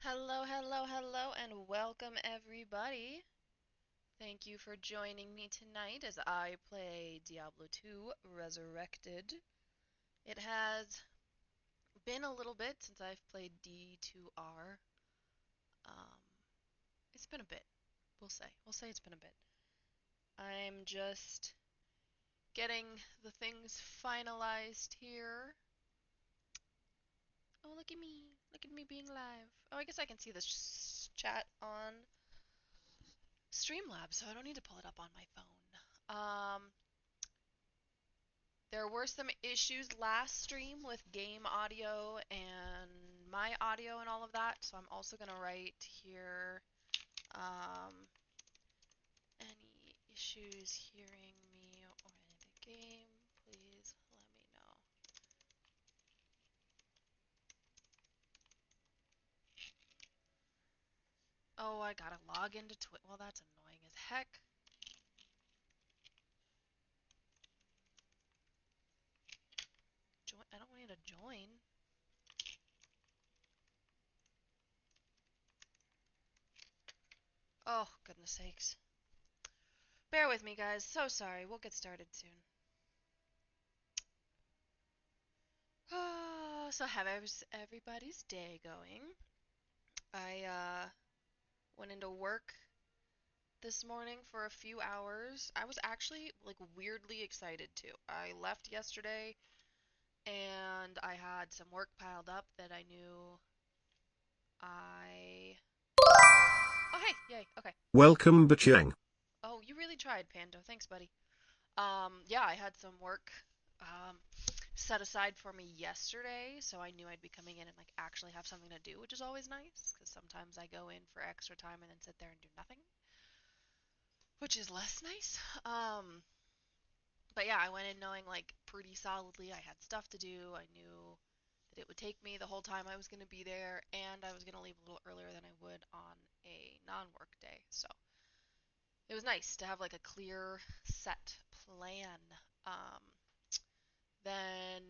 Hello, hello, hello, and welcome everybody. Thank you for joining me tonight as I play Diablo 2 Resurrected. It has been a little bit since I've played D2R. Um, it's been a bit, we'll say. We'll say it's been a bit. I'm just getting the things finalized here. Oh, look at me. Look at me being live. Oh, I guess I can see this chat on Streamlabs, so I don't need to pull it up on my phone. There were some issues last stream with game audio and my audio and all of that, so I'm also going to write here, any issues hearing me or the game, please let me know. Oh, I gotta log into Twitch. Well, that's annoying as heck. I don't need to join. Oh, goodness sakes. Bear with me, guys. So sorry. We'll get started soon. Oh, so how's everybody's day going? I went into work this morning for a few hours. I was actually like weirdly excited to. I left yesterday and I had some work piled up that I knew I Oh hey, yay. Okay. Welcome Bachang. Oh, you really tried, Pando. Thanks, buddy. Yeah, I had some work um set aside for me yesterday, so I knew I'd be coming in and like actually have something to do, which is always nice because sometimes I go in for extra time and then sit there and do nothing, which is less nice. But yeah, I went in knowing like pretty solidly I had stuff to do. I knew that it would take me the whole time I was going to be there, and I was going to leave a little earlier than I would on a non-work day. So it was nice to have like a clear set plan. Um, then,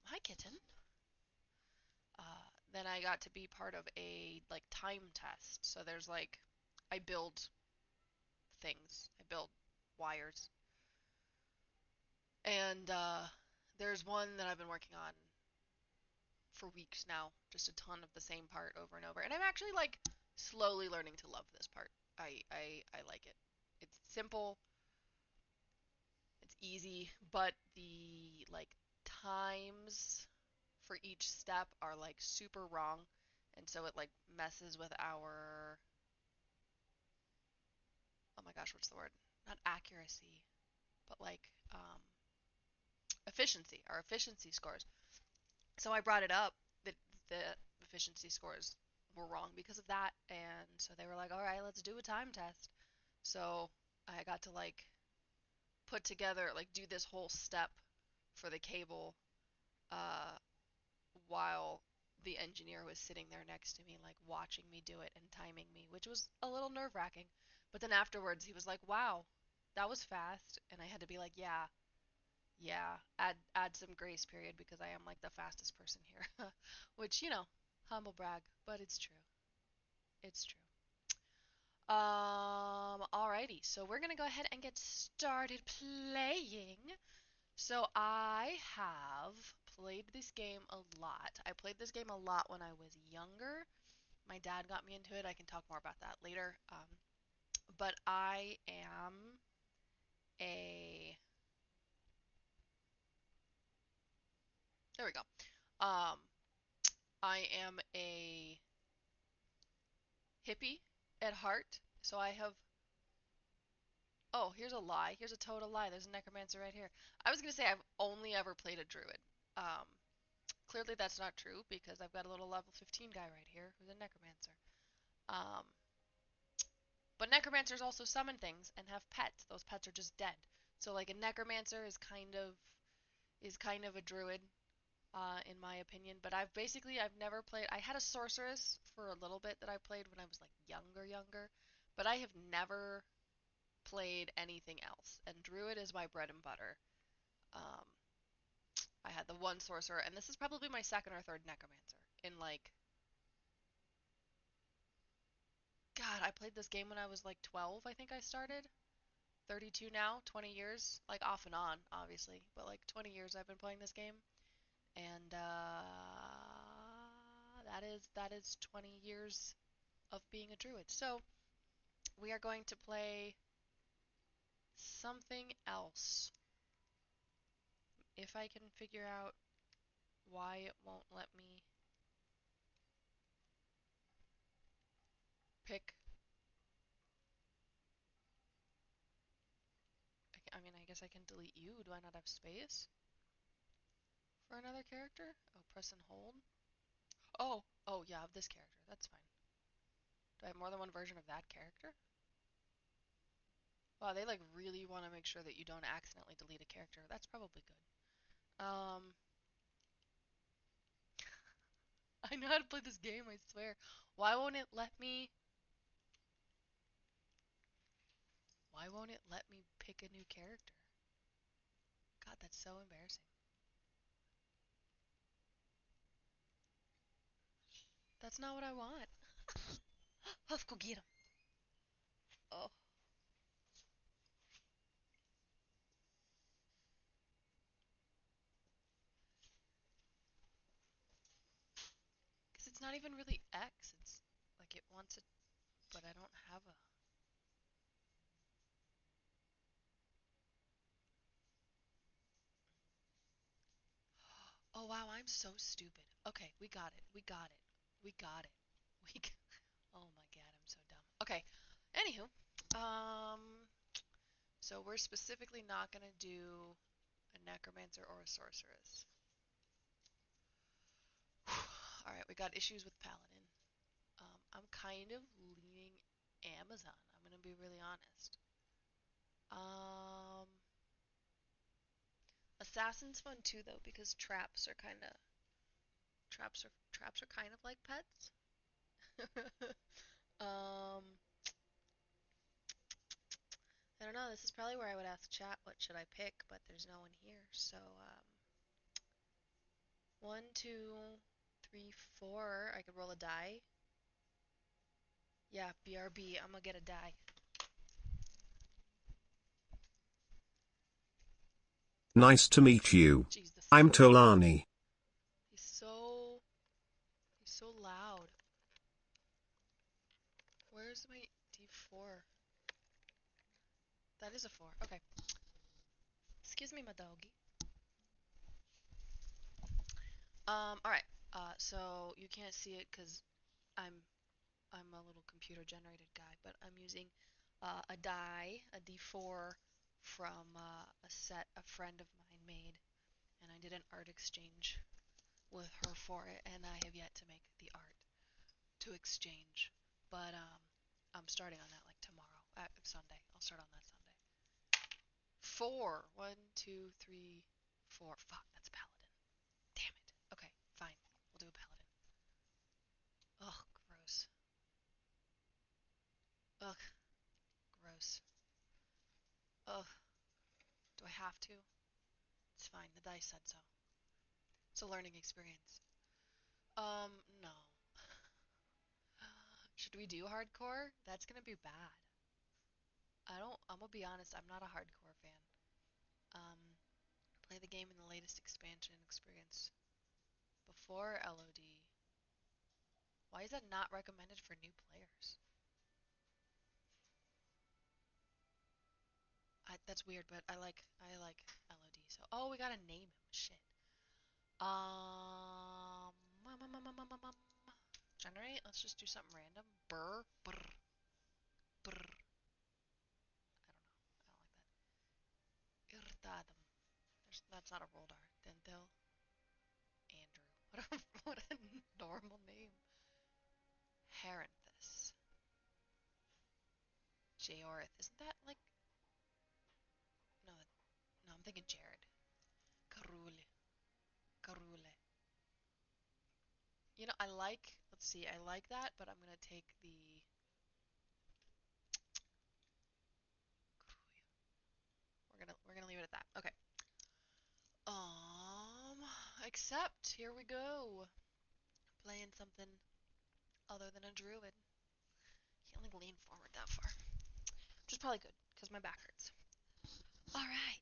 hi kitten. Then I got to be part of a like time test. So there's like, I build things. I build wires, and there's one that I've been working on for weeks now, just a ton of the same part over and over. And I'm actually like slowly learning to love this part. I like it. It's simple, it's easy, but the like times for each step are like super wrong, and so it like messes with our, oh my gosh, what's the word? Not accuracy, but like efficiency, our efficiency scores. So I brought it up that the efficiency scores were wrong because of that, and so they were like, all right, let's do a time test. So I got to like put together, like do this whole step for the cable, uh, while the engineer was sitting there next to me, like watching me do it and timing me, which was a little nerve wracking. But then afterwards, he was like, wow, that was fast. And I had to be like, yeah, yeah, add some grace period because I am like the fastest person here. Which, humble brag, but it's true. It's true. Alrighty, so we're gonna go ahead and get started playing. So I have played this game a lot. I played this game a lot when I was younger. My dad got me into it. I can talk more about that later. But I am a there we go. Um, I am a hippie at heart. So I have Oh, here's a lie. Here's a total lie. There's a necromancer right here. I was gonna say I've only ever played a druid. Um, Clearly that's not true because I've got a little level 15 guy right here who's a necromancer. Um, but necromancers also summon things and have pets. Those pets are just dead. So like a necromancer is kind of a druid, in my opinion. But I've never played. I had a sorceress for a little bit that I played when I was like younger, but I have never played anything else. And druid is my bread and butter. Um, I had the one sorcerer, and this is probably my second or third necromancer in like, God, I played this game when I was like 12, I think I started. 32 now, 20 years, like off and on, obviously, but like 20 years I've been playing this game, and that is 20 years of being a druid. So we are going to play something else. If I can figure out why it won't let me pick, I mean, I guess I can delete you. Do I not have space for another character? Oh, press and hold. Oh, yeah, of this character. That's fine. Do I have more than one version of that character? Wow, they like really want to make sure that you don't accidentally delete a character. That's probably good. I know how to play this game, I swear. Why won't it let me? Why won't it let me pick a new character? God, that's so embarrassing. That's not what I want. Let's go get him. Oh, because it's not even really X. It's like it wants it, but I don't have a. Oh wow, I'm so stupid. Okay, we got it. We got it. We got it. We. Oh my God, I'm so dumb. Okay. Anywho, um, so we're specifically not gonna do a necromancer or a sorceress. All right, we got issues with paladin. I'm kind of leaning Amazon. I'm gonna be really honest. Um, assassin's fun too though because traps are kind of like pets. um, I don't know. This is probably where I would ask chat what should I pick, but there's no one here. So one, two, three, four. I could roll a die. Yeah, BRB. I'm gonna get a die. Nice to meet you. Jeez, the I'm fucking dog. Tolani. He's so he's so loud. Where's my D4? That is a 4. Okay. Excuse me, my doggy. All right. So you can't see it because I'm I'm a little computer generated guy, but I'm using a die, a D4 from a set a friend of mine made, and I did an art exchange with her for it, and I have yet to make the art to exchange. But I'm starting on that like tomorrow, Sunday. I'll start on that Sunday. Four. One, two, three, four. Fuck, that's paladin. Damn it. Okay, fine. We'll do a paladin. Ugh, gross. Ugh, gross. Ugh. Do I have to? It's fine. The dice said so. It's a learning experience. No. Should we do hardcore? That's gonna be bad. I'm gonna be honest, I'm not a hardcore fan. Um, play the game in the latest expansion experience before LOD. Why is that not recommended for new players? That's weird, but I like LOD. So, oh, we gotta name him. Shit. Um, generate. Let's just do something random. Burr, brr, brr. I don't like that. Irtadum. That's not a rolled R. Dentil. Andrew. What a normal name. Haranthus. Jaorith. Isn't that like? No, no. I'm thinking Jared. Karule. Karule. You know, I like. Let's see. I like that, but I'm gonna take the. We're gonna leave it at that. Okay. Um. Accept. Here we go. playing something other than a druid. Can't like lean forward that far, which is probably good because my back hurts. All right.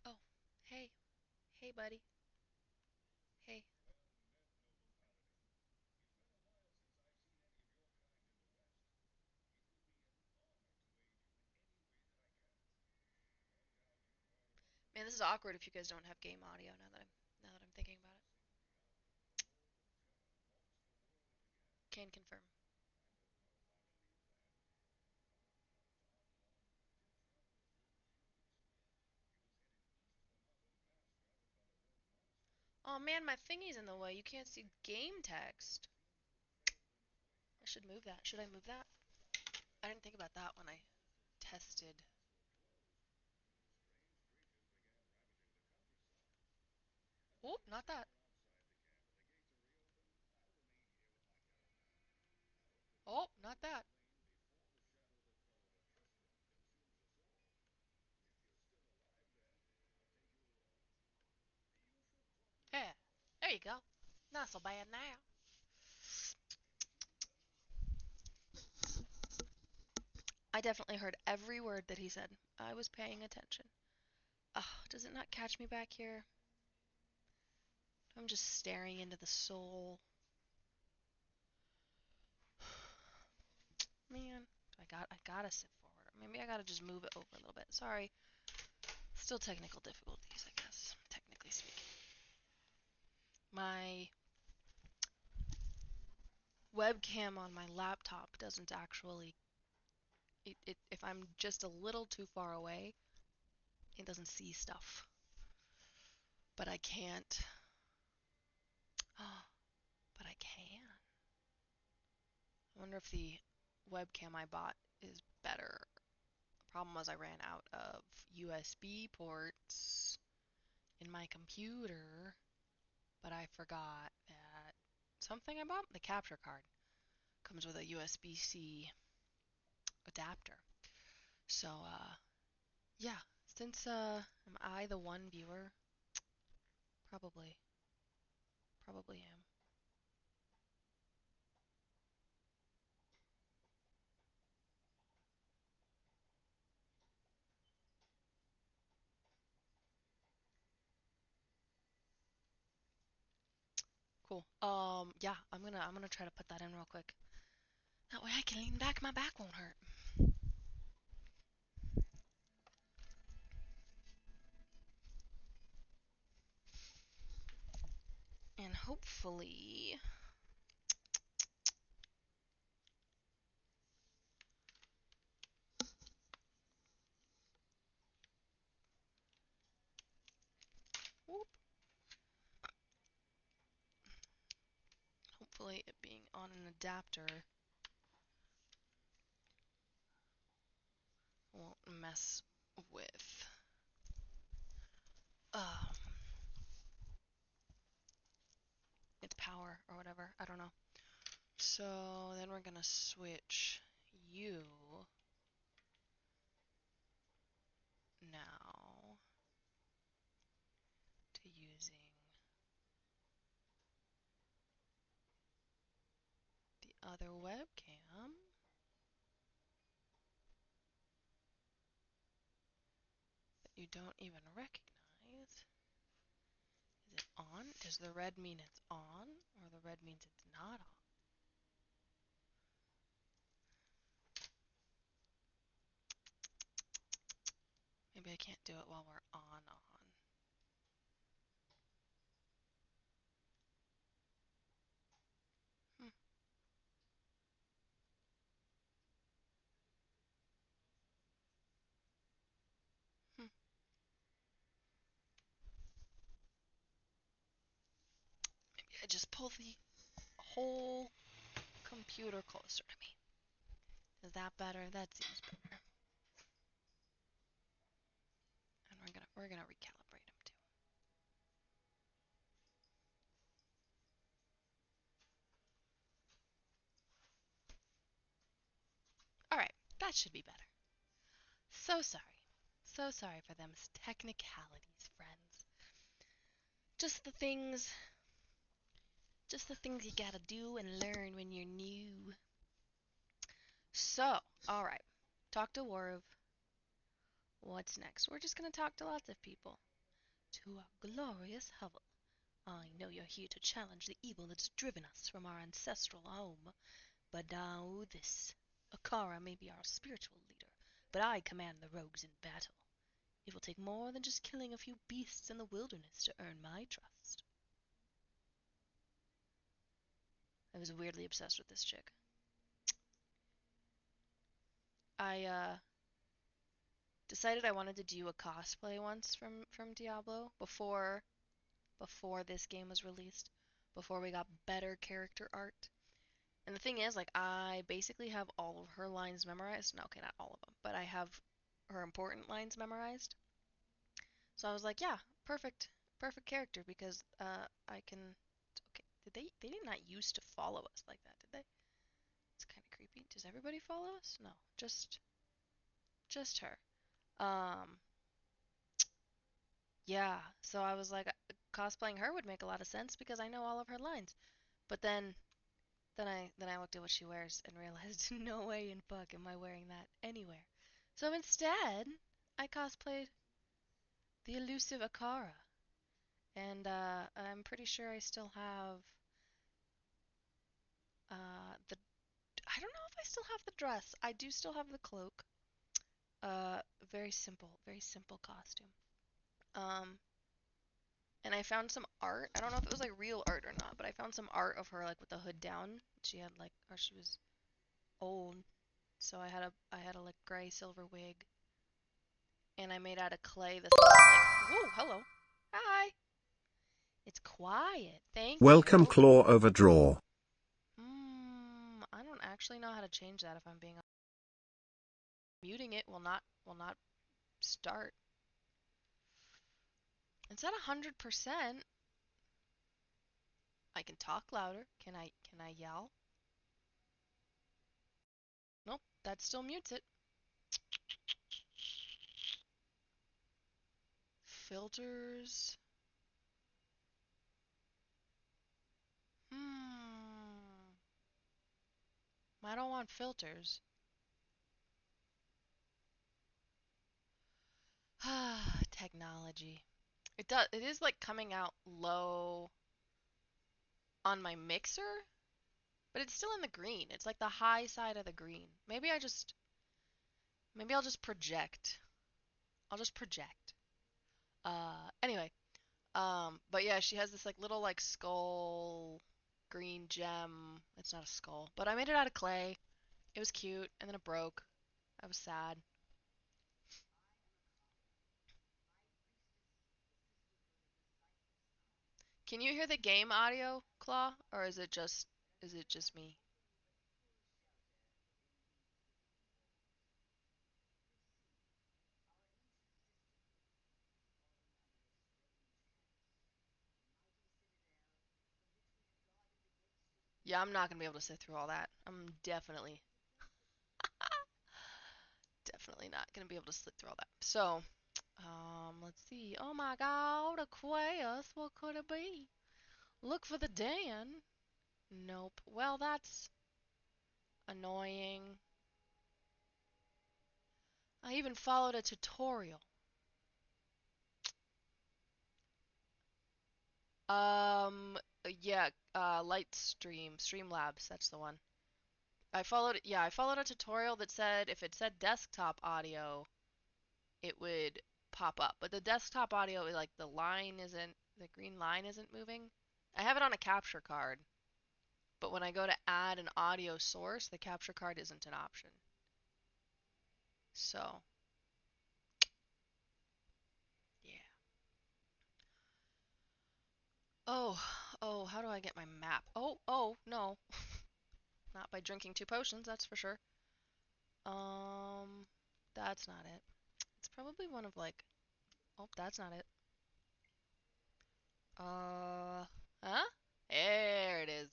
Oh, hey, hey, buddy. Hey. Man, this is awkward if you guys don't have game audio now that I'm thinking about it. Can confirm. Oh man, my thingy's in the way. You can't see game text. I should move that. Should I move that? I didn't think about that when I tested. Oh, not that. Oh, not that. Yeah. There you go. Not so bad now. I definitely heard every word that he said. I was paying attention. Oh, does it not catch me back here? I'm just staring into the soul. Man, I gotta sit forward. Maybe I gotta just move it over a little bit. Sorry. Still technical difficulties, I guess, technically speaking. My webcam on my laptop doesn't actually if I'm just a little too far away, it doesn't see stuff. But I can't. Oh, but I can. I wonder if the webcam I bought is better. The problem was I ran out of USB ports in my computer, but I forgot that something I bought, the capture card, comes with a USB-C adapter. So, yeah, since am I the one viewer? Probably, probably am. Cool. Yeah, I'm gonna try to put that in real quick. That way I can lean back, my back won't hurt. And hopefully, whoop, hopefully it being on an adapter won't mess with um its power or whatever. I don't know. So then we're gonna switch you now to using the other webcam that you don't even recognize. Is it on? Does the red mean it's on, or the red means it's not on? Maybe I can't do it while we're on. Hmm, hmm. Maybe I just pull the whole computer closer to me. Is that better? That seems better. And we're gonna recalibrate them too. All right, that should be better. So sorry. So sorry for them technicalities, friends. Just the things Just the things you gotta do and learn when you're new. So, alright. Talk to Warv. What's next? We're just gonna talk to lots of people. To our glorious hovel. I know you're here to challenge the evil that's driven us from our ancestral home. But now this. Akara may be our spiritual leader, but I command the rogues in battle. It will take more than just killing a few beasts in the wilderness to earn my trust. I was weirdly obsessed with this chick. I decided I wanted to do a cosplay once from Diablo before this game was released, before we got better character art. And the thing is, like, I basically have all of her lines memorized. No, okay, not all of them, but I have her important lines memorized. So I was like, yeah, perfect, perfect character because I can. Okay, they did not used to follow us like that, did they? It's kind of creepy. Does everybody follow us? No, just her. Um, yeah. So I was like, cosplaying her would make a lot of sense because I know all of her lines. But then I looked at what she wears and realized no way in fuck am I wearing that anywhere. So instead, I cosplayed the elusive Akara, and I'm pretty sure I still have the. I don't know if I still have the dress. I do still have the cloak. Uh, very simple costume. Um, and I found some art. I don't know if it was like real art or not, but I found some art of her like with the hood down. She had like, or she was old, so I had a like gray silver wig, and I made out of clay this little like. Whoa, hello, hi. It's quiet. Thank Welcome you. Claw Overdraw. I don't actually know how to change that if I'm being honest. Muting it will not start. It's at 100%. I can talk louder. Can I yell? Nope, that still mutes it. Filters. Hmm. I don't want filters. Technology. It is like coming out low on my mixer, but it's still in the green. It's like the high side of the green. Maybe I'll just project. I'll just project. Anyway, but yeah, she has this like little like skull green gem. It's not a skull, but I made it out of clay. It was cute, and then it broke. I was sad. Can you hear the game audio, Claw, or is it just me? Yeah, I'm not gonna be able to sit through all that. I'm definitely not gonna be able to sit through all that. So, let's see. Oh my God, a quest. What could it be? Look for the den. Nope. Well, that's annoying. I even followed a tutorial. Um, yeah, Streamlabs, that's the one. I followed a tutorial that said if it said desktop audio, it would pop up. But the desktop audio, like the green line isn't moving. I have it on a capture card, but when I go to add an audio source, the capture card isn't an option. So, yeah. Oh, oh, how do I get my map? Oh, no. Not by drinking two potions, that's for sure. Um, that's not it. It's probably one of like, oh, that's not it. Huh? There it is.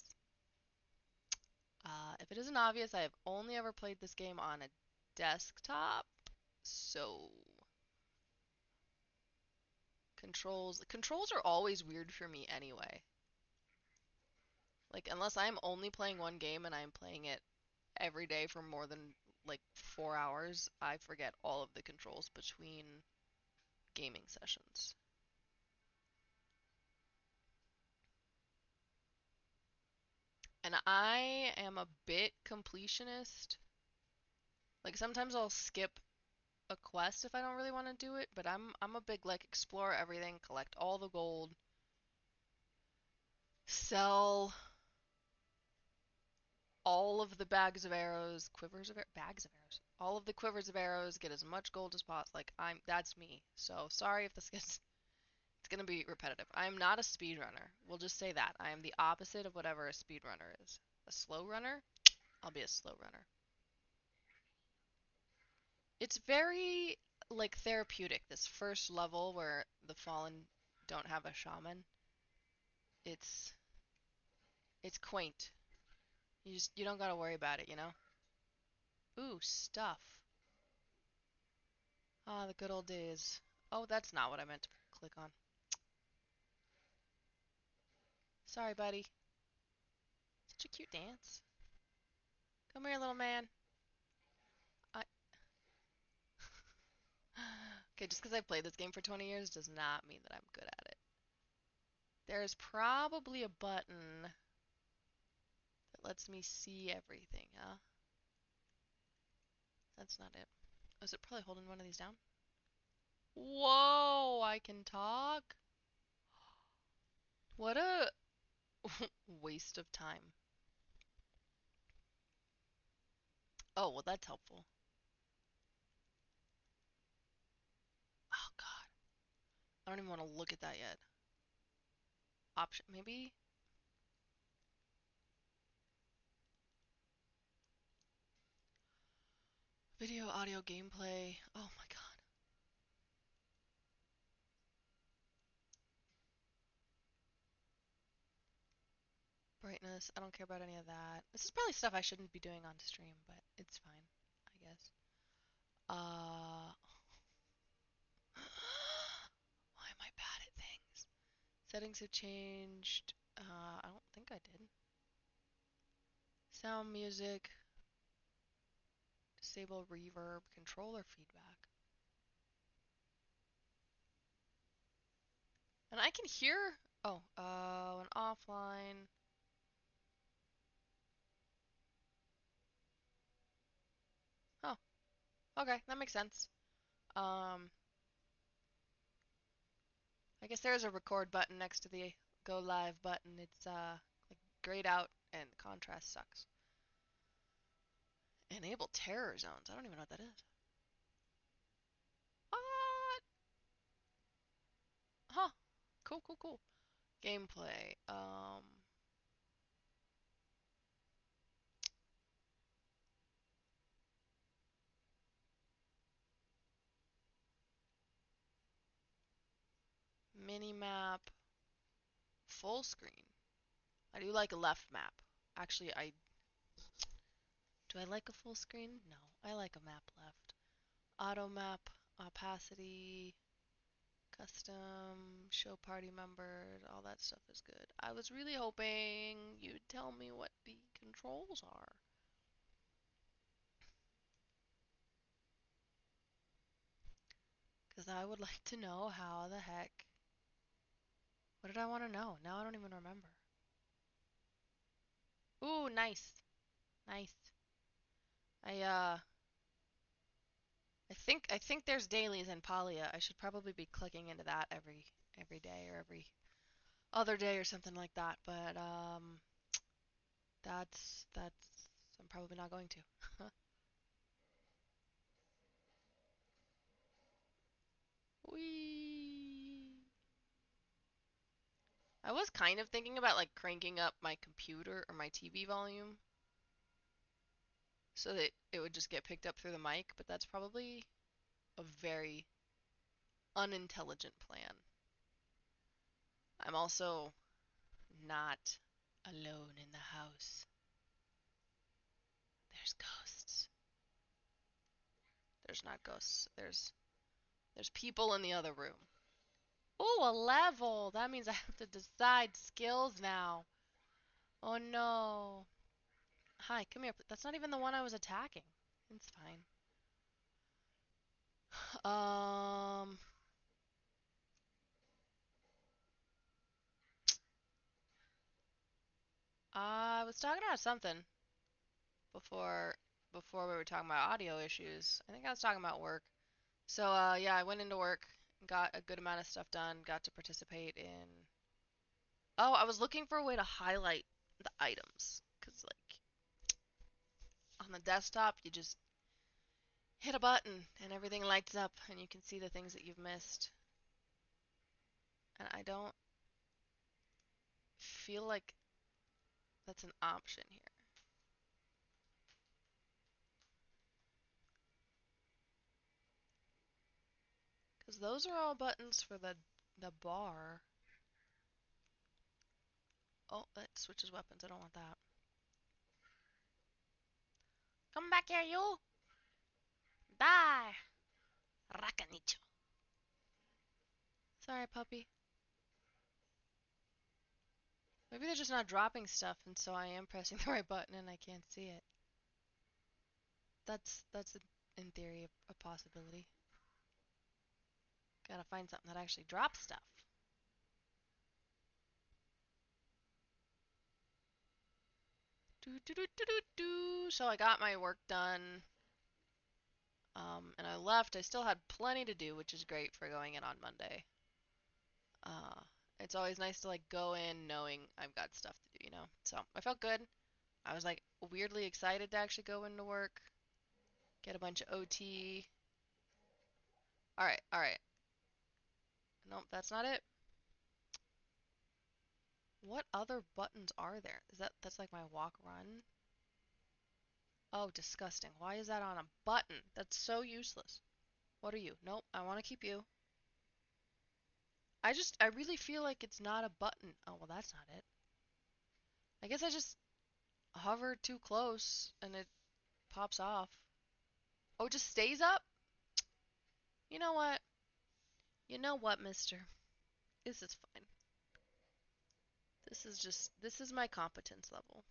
If it isn't obvious, I have only ever played this game on a desktop, so controls are always weird for me anyway. Like unless I'm only playing one game and I'm playing it every day for more than like 4 hours, I forget all of the controls between gaming sessions. And I am a bit completionist. Like sometimes I'll skip a quest if I don't really want to do it, but I'm a big like explore everything, collect all the gold, sell all of the bags of arrows, bags of arrows, all of the quivers of arrows, get as much gold as possible. Like that's me. So sorry if this gets it's gonna be repetitive. I am not a speedrunner. We'll just say that. I am the opposite of whatever a speedrunner is. A slow runner? I'll be a slow runner. It's very like therapeutic. This first level where the fallen don't have a shaman. It's it's quaint. You don't gotta worry about it, you know? Ooh, stuff. Ah, the good old days. Oh, that's not what I meant to click on. Sorry, buddy. Such a cute dance. Come here, little man. I Okay, just because I've played this game for 20 years does not mean that I'm good at it. There's probably a button that lets me see everything, huh? That's not it. Oh, is it probably holding one of these down? Whoa, I can talk? What a waste of time. Oh, well, that's helpful. Oh, God. I don't even want to look at that yet. Option, maybe? Video, audio, gameplay. Oh my God. Brightness. I don't care about any of that. This is probably stuff I shouldn't be doing on stream, but it's fine, I guess. Uh, why am I bad at things? Settings have changed. I don't think I did. Sound, music, disable reverb, controller feedback. And I can hear. Oh, an offline. Oh, okay, that makes sense. Um, I guess there's a record button next to the go live button. It's like grayed out and the contrast sucks. Enable terror zones. I don't even know what that is. What? Huh. Cool, cool, cool. Gameplay. Mini map. Full screen. I do like a left map. Actually, I do I like a full screen? No, I like a map left. Auto map, opacity, custom, show party members, all that stuff is good. I was really hoping you'd tell me what the controls are. Because I would like to know how the heck. What did I want to know? Now I don't even remember. Ooh, nice. Nice. I I think there's dailies in Palia. I should probably be clicking into that every day or every other day or something like that, but that's I'm probably not going to. Wee. I was kind of thinking about like cranking up my computer or my TV volume so that it would just get picked up through the mic, but that's probably a very unintelligent plan. I'm also not alone in the house. There's ghosts. There's not ghosts. There's people in the other room. Ooh, a level. That means I have to decide skills now. Oh no. Hi, come here. That's not even the one I was attacking. It's fine. Um, I was talking about something before before we were talking about audio issues. I think I was talking about work. So yeah, I went into work, got a good amount of stuff done, got to participate in. Oh, I was looking for a way to highlight the items, 'cause like on the desktop, you just hit a button and everything lights up and you can see the things that you've missed. And I don't feel like that's an option here. Because those are all buttons for the bar. Oh, that switches weapons. I don't want that. Come back here, you! Die! Rakanicho. Sorry, puppy. Maybe they're just not dropping stuff, and so I am pressing the right button and I can't see it. That's in theory a possibility. Gotta find something that actually drops stuff. Do do do do do do. So I got my work done, and I left. I still had plenty to do, which is great for going in on Monday. Uh, it's always nice to like go in knowing I've got stuff to do, you know. So I felt good. I was like weirdly excited to actually go into work, get a bunch of OT. All right, all right. Nope, that's not it. What other buttons are there? That's like my walk run? Oh, disgusting. Why is that on a button? That's so useless. What are you? Nope, I want to keep you. I really feel like it's not a button. Oh, well, that's not it. I guess I just hover too close and it pops off. Oh, it just stays up? You know what? You know what, mister? This is fine. This is my competence level.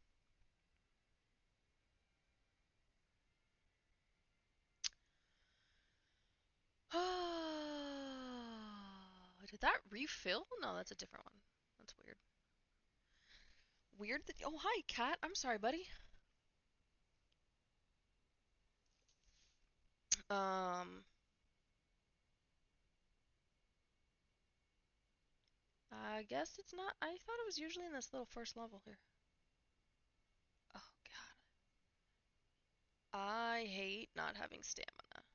Did that refill? No, that's a different one. That's weird. Weird that. Oh, hi, cat. I'm sorry, buddy. Um, I guess it's not. I thought it was usually in this little first level here. Oh, God. I hate not having stamina.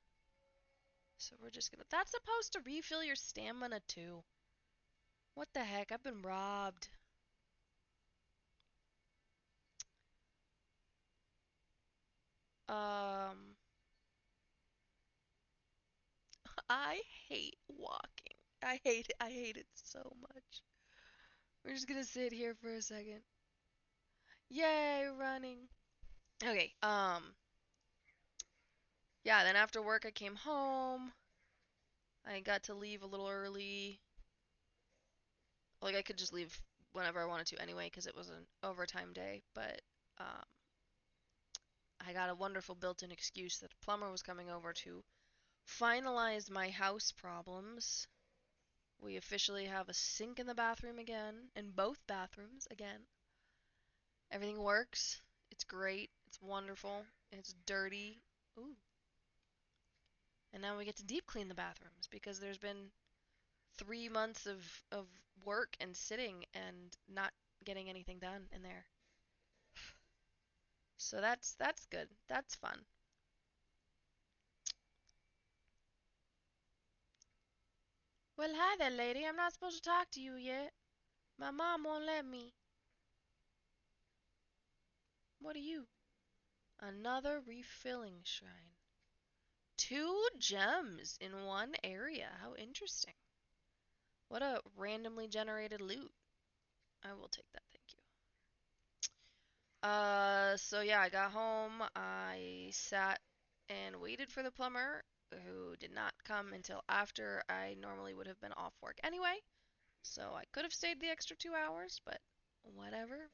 So we're just gonna. That's supposed to refill your stamina too. What the heck? I've been robbed. Um, I hate walking. I hate it. I hate it so much. We're just gonna sit here for a second. Yay, running. Okay, yeah, then after work I came home. I got to leave a little early. Like I could just leave whenever I wanted to anyway because it was an overtime day, but um I got a wonderful built-in excuse that a plumber was coming over to finalize my house problems. We officially have a sink in the bathroom again, in both bathrooms again. Everything works. It's great. It's wonderful. It's dirty. Ooh. And now we get to deep clean the bathrooms because there's been 3 months of work and sitting and not getting anything done in there. So that's good. That's fun. Well, hi there, lady. I'm not supposed to talk to you yet. My mom won't let me. What are you? Another refilling shrine. 2 gems in one area. How interesting. What a randomly generated loot. I will take that, thank you. So yeah, I got home. I sat and waited for the plumber, who did not come until after I normally would have been off work anyway. So I could have stayed the extra 2 hours, but whatever.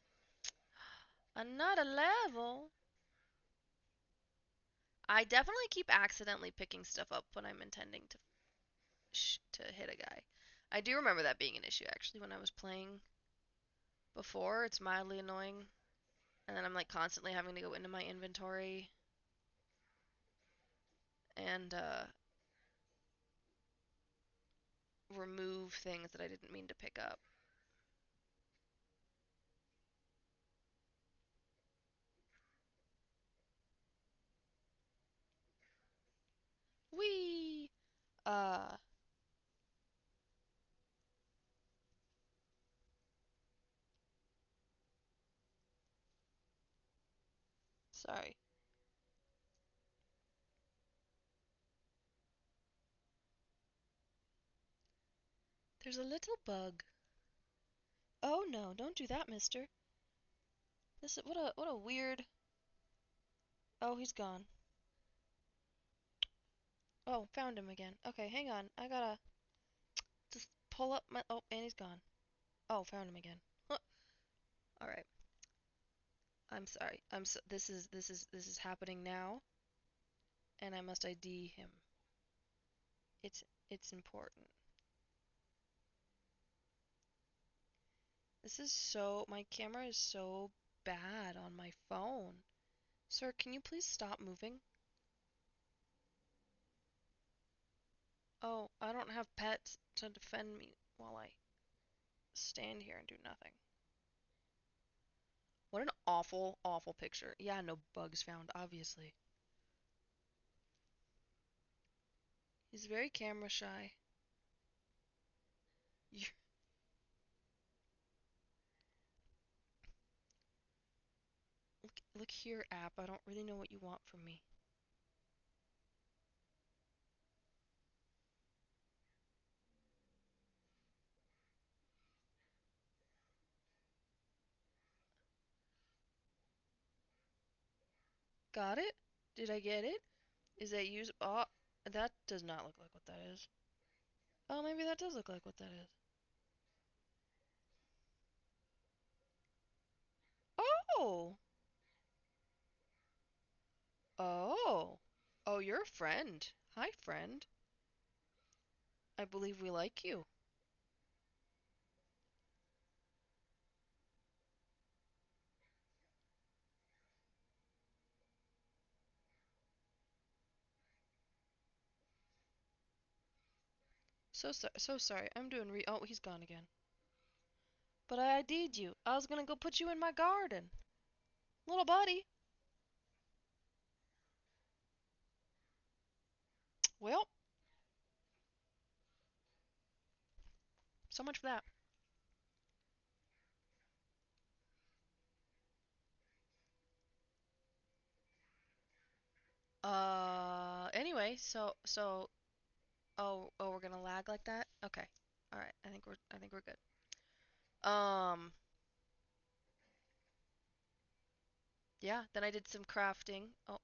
Another level. I definitely keep accidentally picking stuff up when I'm intending to hit a guy. I do remember that being an issue actually when I was playing before. It's mildly annoying, and then I'm like constantly having to go into my inventory and remove things that I didn't mean to pick up. Whee! Uh, sorry. There's a little bug. Oh no, don't do that, mister. This is what a weird. Oh, he's gone. Oh, found him again. Okay, hang on. I gotta just pull up my. Oh, and he's gone. Oh, found him again. Huh. All right. I'm sorry. This is happening now, and I must ID him. It's important. This is so. My camera is so bad on my phone. Sir, can you please stop moving? Oh, I don't have pets to defend me while I stand here and do nothing. What an awful, awful picture. Yeah, no bugs found, obviously. He's very camera shy. You look here, app. I don't really know what you want from me. Got it? Did I get it? Is that use? Oh, that does not look like what that is. Oh, maybe that does look like what that is. Oh! Oh! Oh, you're a friend. Hi, friend. I believe we like you. So sorry. I'm doing re- Oh, he's gone again. But I ID'd you. I was gonna go put you in my garden. Little buddy. Well, so much for that. Anyway, oh, we're gonna lag like that? Okay. All right. I think we're good. Um, yeah, then I did some crafting. Oh,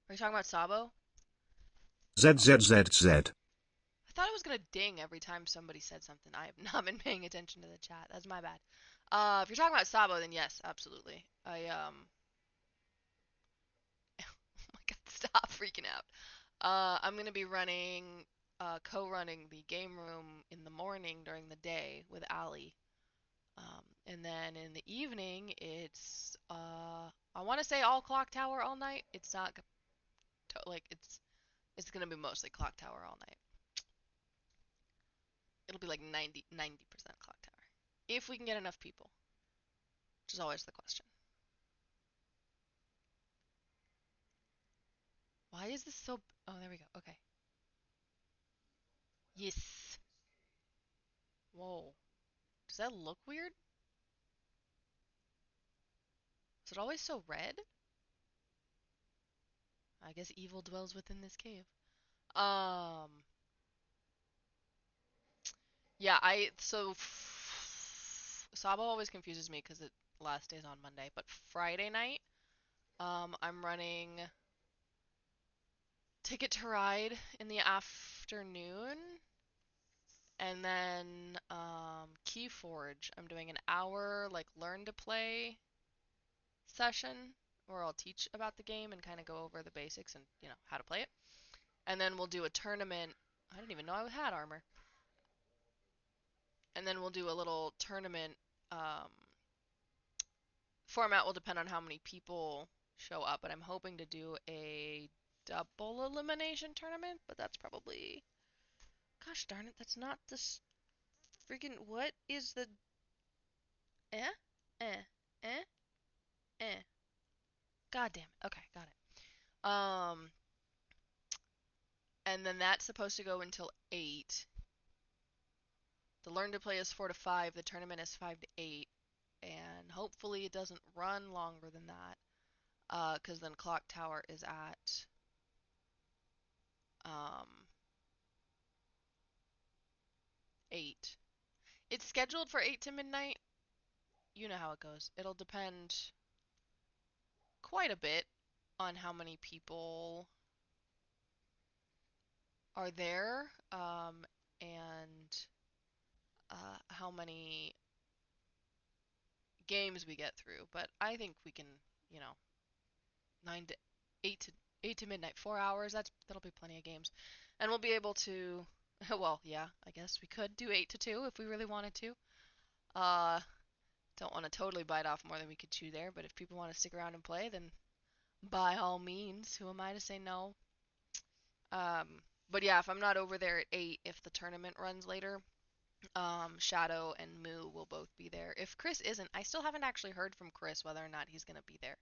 are you talking about Sabo? Oh, ZZZZ. I thought it was gonna ding every time somebody said something. I have not been paying attention to the chat. That's my bad. If you're talking about Sabo, then yes, absolutely. Oh my God, stop freaking out. I'm gonna be co-running the game room in the morning during the day with Ali. And then in the evening, I want to say all clock tower all night. It's not like it's gonna be mostly clock tower all night. It'll be like 90% clock tower if we can get enough people, which is always the question. Why is this so? Oh, there we go. Okay. Yes. Whoa. Does that look weird? Is it always so red? I guess evil dwells within this cave. Um. Yeah. Sabo always confuses me because it last day's on Monday, but Friday night, I'm running Ticket to Ride in the afternoon, And then Keyforge, I'm doing an hour like learn to play session where I'll teach about the game and kind of go over the basics and how to play it. And then we'll do a tournament. I didn't even know I had armor. And then we'll do a little tournament. Um, Format will depend on how many people show up, but I'm hoping to do a double elimination tournament. But that's probably, gosh darn it, that's not this freaking. What is the eh eh eh eh? God damn it. Okay, got it. And then that's supposed to go until 8. The learn to play is 4 to 5. The tournament is 5 to 8. And hopefully it doesn't run longer than that. Because then Clock Tower is at um, 8. It's scheduled for 8 to midnight. You know how it goes. It'll depend quite a bit on how many people are there and how many games we get through. But I think we can, you know, 9 to 8 to 8 to midnight, 4 hours. That'll be plenty of games. And we'll be able to well, yeah, I guess we could do 8 to 2 if we really wanted to. Uh don't want to totally bite off more than we could chew there, but if people want to stick around and play, then by all means, who am I to say no? Um but yeah, if I'm not over there at 8, if the tournament runs later, Shadow and Moo will both be there. If Chris isn't, I still haven't actually heard from Chris whether or not he's going to be there.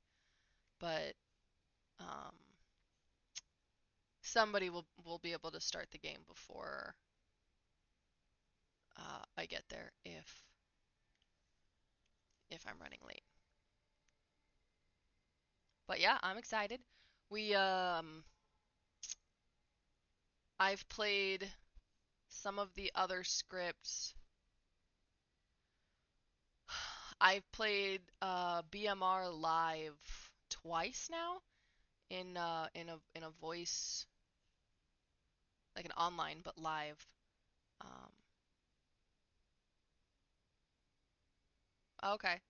But um somebody will be able to start the game before I get there if I'm running late. But yeah, I'm excited. We I've played some of the other scripts. I've played BMR live twice now in a voice, like an online but live. Um, okay.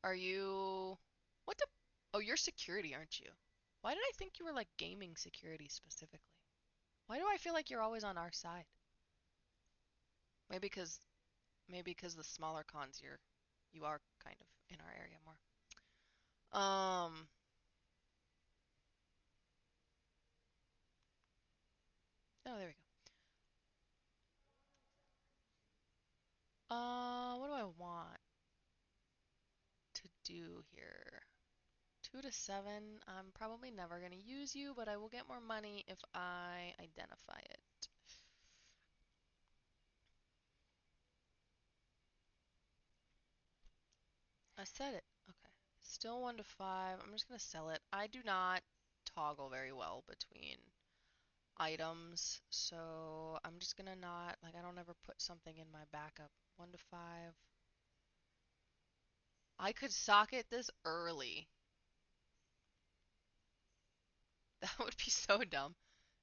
Are you what the Oh, you're security, aren't you? Why did I think you were like gaming security specifically? Why do I feel like you're always on our side? Maybe because maybe because the smaller cons you are kind of in our area more. Um, oh, there we go. What do I want to do here? 2 to 7. I'm probably never gonna use you, but I will get more money if I identify it. I said it. Okay. Still 1 to 5. I'm just gonna sell it. I do not toggle very well between items, so I'm just gonna not, like, I don't ever put something in my backup. 1 to 5. I could socket this early. That would be so dumb.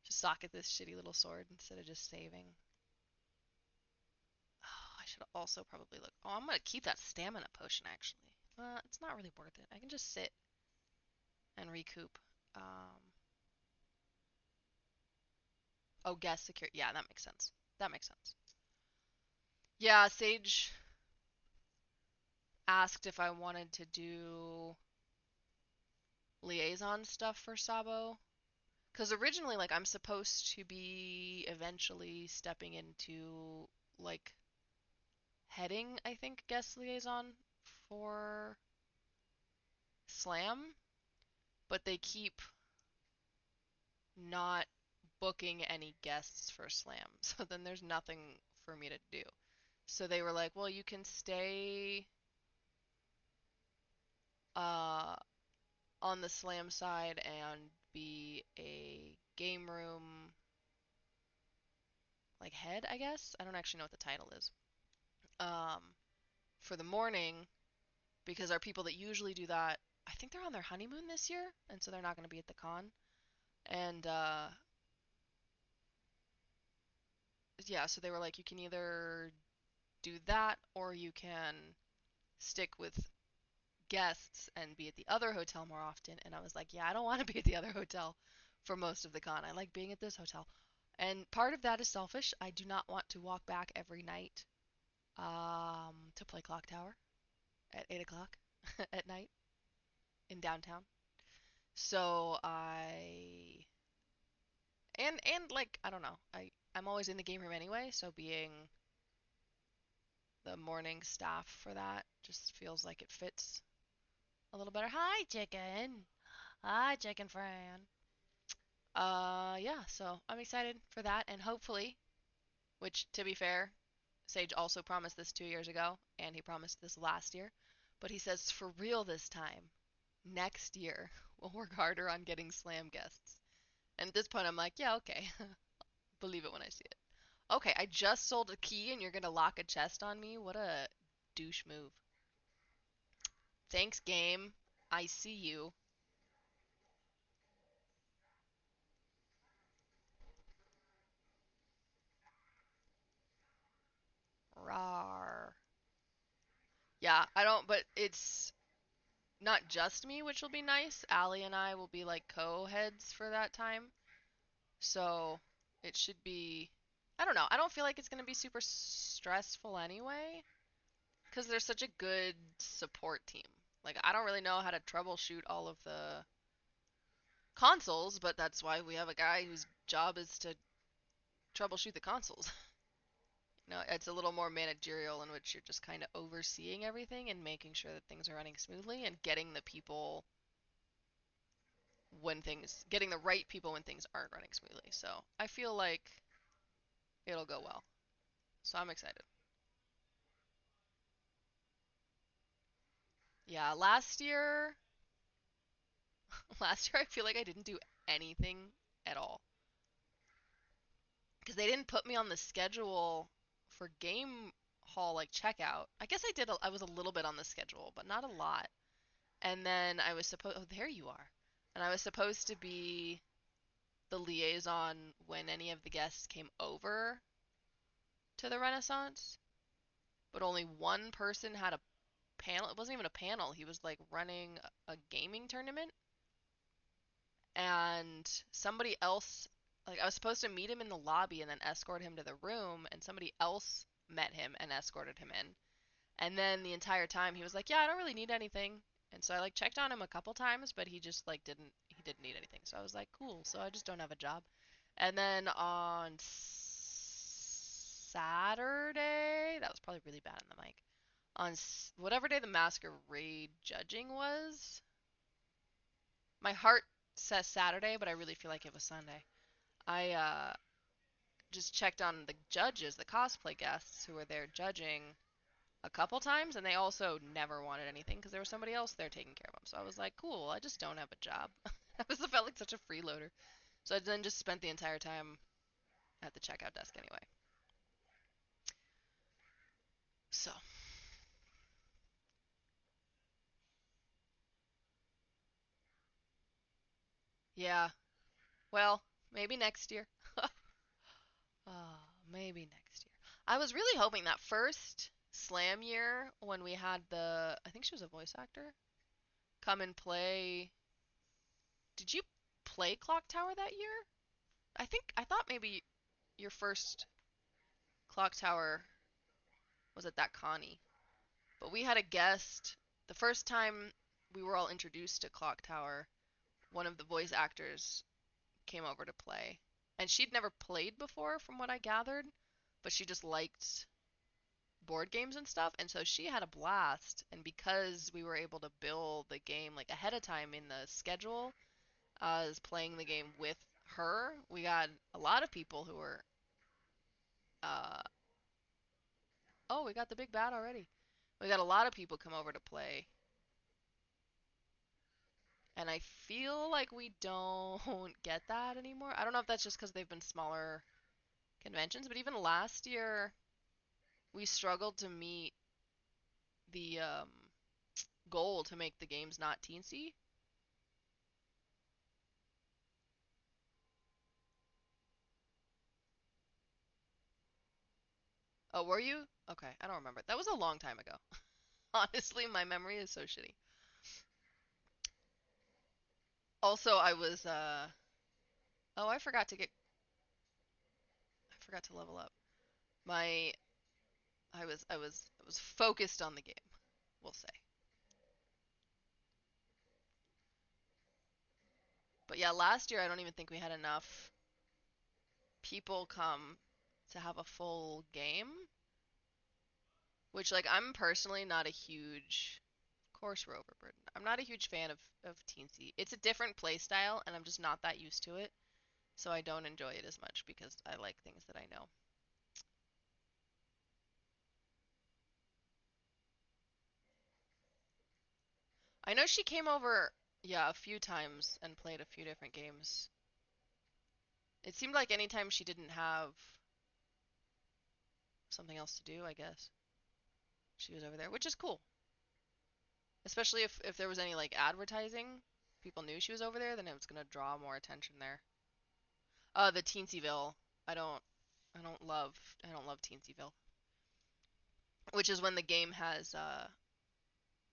Just socket this shitty little sword instead of just saving. Oh, I should also probably look. Oh, I'm gonna keep that stamina potion actually. It's not really worth it. I can just sit and recoup. Um, oh, guest secure. Yeah, that makes sense. That makes sense. Yeah, Sage asked if I wanted to do liaison stuff for Sabo. Because originally, like, I'm supposed to be eventually stepping into, like, heading, I think, guest liaison for Slam, but they keep not booking any guests for Slam. So then there's nothing for me to do. So they were like, well, you can stay uh, on the Slam side and be a game room like head, I guess. I don't actually know what the title is. Um, for the morning, because our people that usually do that, I think they're on their honeymoon this year, and so they're not going to be at the con. And yeah, so they were like, you can either do that or you can stick with guests and be at the other hotel more often. And I was like, yeah, I don't want to be at the other hotel for most of the con. I like being at this hotel. And part of that is selfish. I do not want to walk back every night to play Clock Tower at 8 o'clock at night in downtown. So and like I don't know, I'm always in the game room anyway, so being the morning staff for that just feels like it fits a little better. Hi, chicken. Hi, chicken friend. Yeah, so I'm excited for that, and hopefully, which to be fair, Sage also promised this 2 years ago, and he promised this last year, but he says for real this time, next year, we'll work harder on getting slam guests. And at this point, I'm like, yeah, okay, believe it when I see it. Okay, I just sold a key, and you're gonna lock a chest on me? What a douche move. Thanks, game. I see you. Rawr. Yeah, I don't, but it's not just me, which will be nice. Allie and I will be like co-heads for that time. So it should be, I don't know. I don't feel like it's going to be super stressful anyway because there's such a good support team. Like, I don't really know how to troubleshoot all of the consoles, but that's why we have a guy whose job is to troubleshoot the consoles. It's a little more managerial in which you're just kind of overseeing everything and making sure that things are running smoothly and getting the people getting the right people when things aren't running smoothly. So I feel like it'll go well. So I'm excited. Yeah, last year I feel like I didn't do anything at all because they didn't put me on the schedule for game hall like checkout. I guess I was a little bit on the schedule, but not a lot. And then I was supposed oh, there you are. And I was supposed to be the liaison when any of the guests came over to the Renaissance, but only one person had a panel. It wasn't even a panel. He was like running a gaming tournament, and somebody else, like I was supposed to meet him in the lobby and then escort him to the room, and somebody else met him and escorted him in. And then the entire time he was like, "Yeah, I don't really need anything." And so I like checked on him a couple times, but he didn't need anything. So I was like, "Cool." So I just don't have a job. And then on Saturday, that was probably really bad on the mic. On whatever day the masquerade judging was, my heart says Saturday, but I really feel like it was Sunday. I just checked on the judges, the cosplay guests who were there judging a couple times, and they also never wanted anything because there was somebody else there taking care of them. So I was like, cool, I just don't have a job. I felt like such a freeloader. So I then just spent the entire time at the checkout desk anyway. So, yeah. Well, maybe next year. Maybe next year. I was really hoping that first slam year when we had I think she was a voice actor, come and play. Did you play Clock Tower that year? I thought maybe your first Clock Tower was at that Connie. But we had a guest. The first time we were all introduced to Clock Tower, one of the voice actors came over to play. And she'd never played before, from what I gathered, but she just liked board games and stuff, and so she had a blast. And because we were able to build the game like ahead of time in the schedule, as playing the game with her, we got a lot of people who were, uh, oh, we got the big bad already. We got a lot of people come over to play, and I feel like we don't get that anymore. I don't know if that's just because they've been smaller conventions, but even last year we struggled to meet the goal to make the games not teensy. Oh, were you? Okay, I don't remember. That was a long time ago. Honestly, my memory is so shitty. Also, oh, I forgot to level up. My I was focused on the game, we'll say. But yeah, last year I don't even think we had enough people come to have a full game, which like I'm personally not a huge of course we're overburdened. I'm not a huge fan of teensy. It's a different play style and I'm just not that used to it. So I don't enjoy it as much because I like things that I know. I know she came over, yeah, a few times and played a few different games. It seemed like anytime she didn't have something else to do, I guess, she was over there, which is cool. Especially if there was any like advertising, people knew she was over there, then it was gonna draw more attention there. The Teensyville. I don't I don't love Teensyville, which is when the game has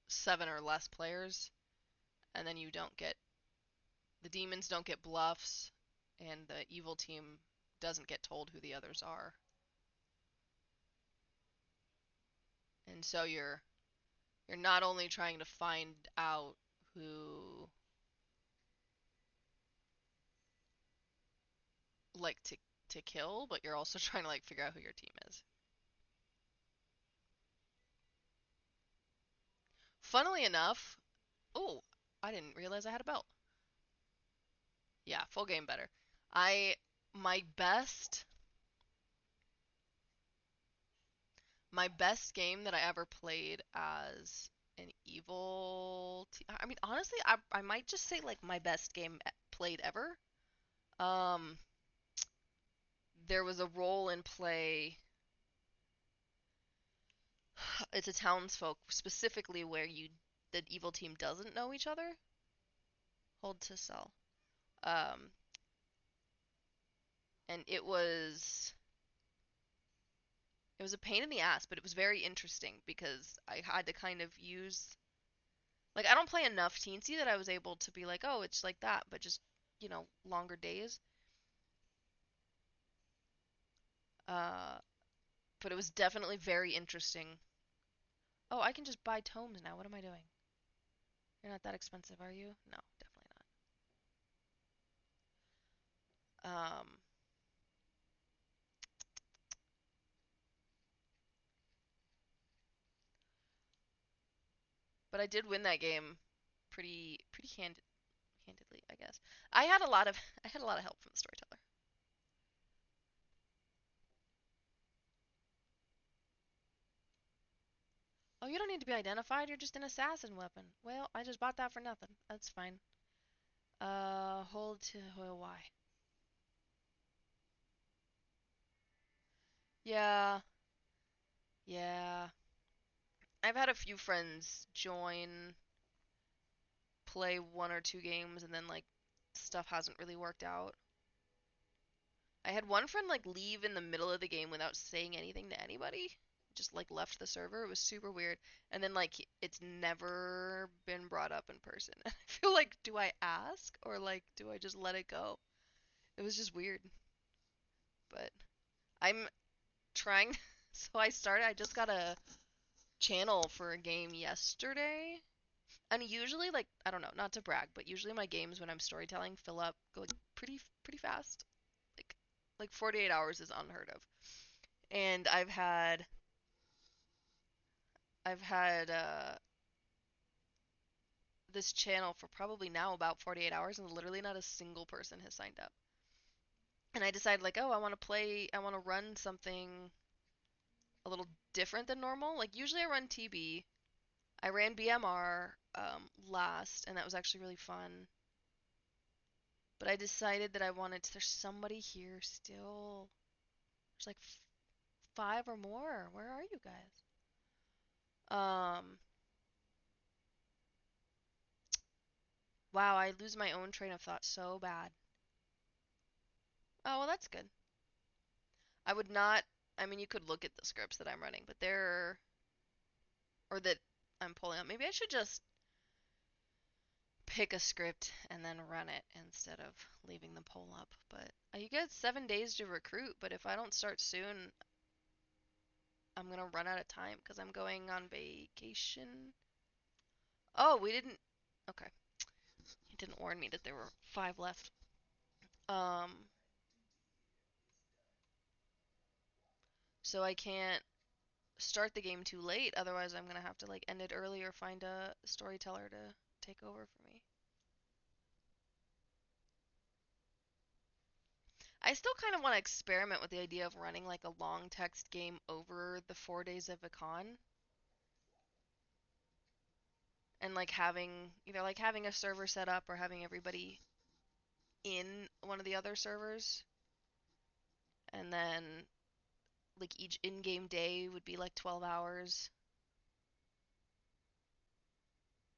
seven or less players, and then you don't get the demons don't get bluffs, and the evil team doesn't get told who the others are, and so you're not only trying to find out who like to kill, but you're also trying to like figure out who your team is. Funnily enough, oh, I didn't realize I had a belt. Yeah, full game better. I my best my best game that I ever played as an I mean, honestly, I might just say like my best game played ever. Um, there was a role in play. It's a townsfolk specifically where the evil team doesn't know each other. Hold to sell. Um, and it was a pain in the ass, but it was very interesting because I had to kind of use like I don't play enough teensy that I was able to be like, oh, it's like that, but just longer days. Uh, but it was definitely very interesting. Oh, I can just buy tomes now. What am I doing? You're not that expensive, are you? No, definitely not. But I did win that game pretty handedly, I guess. I had a lot of I had a lot of help from the storyteller. Oh, you don't need to be identified. You're just an assassin weapon. Well, I just bought that for nothing. That's fine. Hold to Y. Yeah, yeah. I've had a few friends join, play one or two games, and then like stuff hasn't really worked out. I had one friend like leave in the middle of the game without saying anything to anybody. Just like left the server. It was super weird. And then like it's never been brought up in person. And I feel like do I ask or like do I just let it go? It was just weird. But I'm trying so I just got a channel for a game yesterday. And usually like I don't know, not to brag, but usually my games when I'm storytelling fill up go like pretty fast. Like like 48 hours is unheard of. And I've had this channel for probably now about 48 hours and literally not a single person has signed up. And I decided like, oh, I want to run something a little different than normal. Like usually I run TB. I ran BMR last and that was actually really fun. But I decided that I wanted to, there's somebody here still. There's like five or more. Where are you guys? Um, wow, I lose my own train of thought so bad. Oh, well, that's good. I would not. I mean, you could look at the scripts that I'm running, but they're, or that I'm pulling up. Maybe I should just pick a script and then run it instead of leaving the poll up. But you get 7 days to recruit, but if I don't start soon, I'm gonna run out of time because I'm going on vacation. Oh, we didn't. Okay, he didn't warn me that there were 5 left. Um, so I can't start the game too late. Otherwise, I'm gonna have to like end it early or find a storyteller to take over for me. I still kind of want to experiment with the idea of running like a long text game over the 4 days of a con and like having either like having a server set up or having everybody in one of the other servers and then like each in-game day would be like 12 hours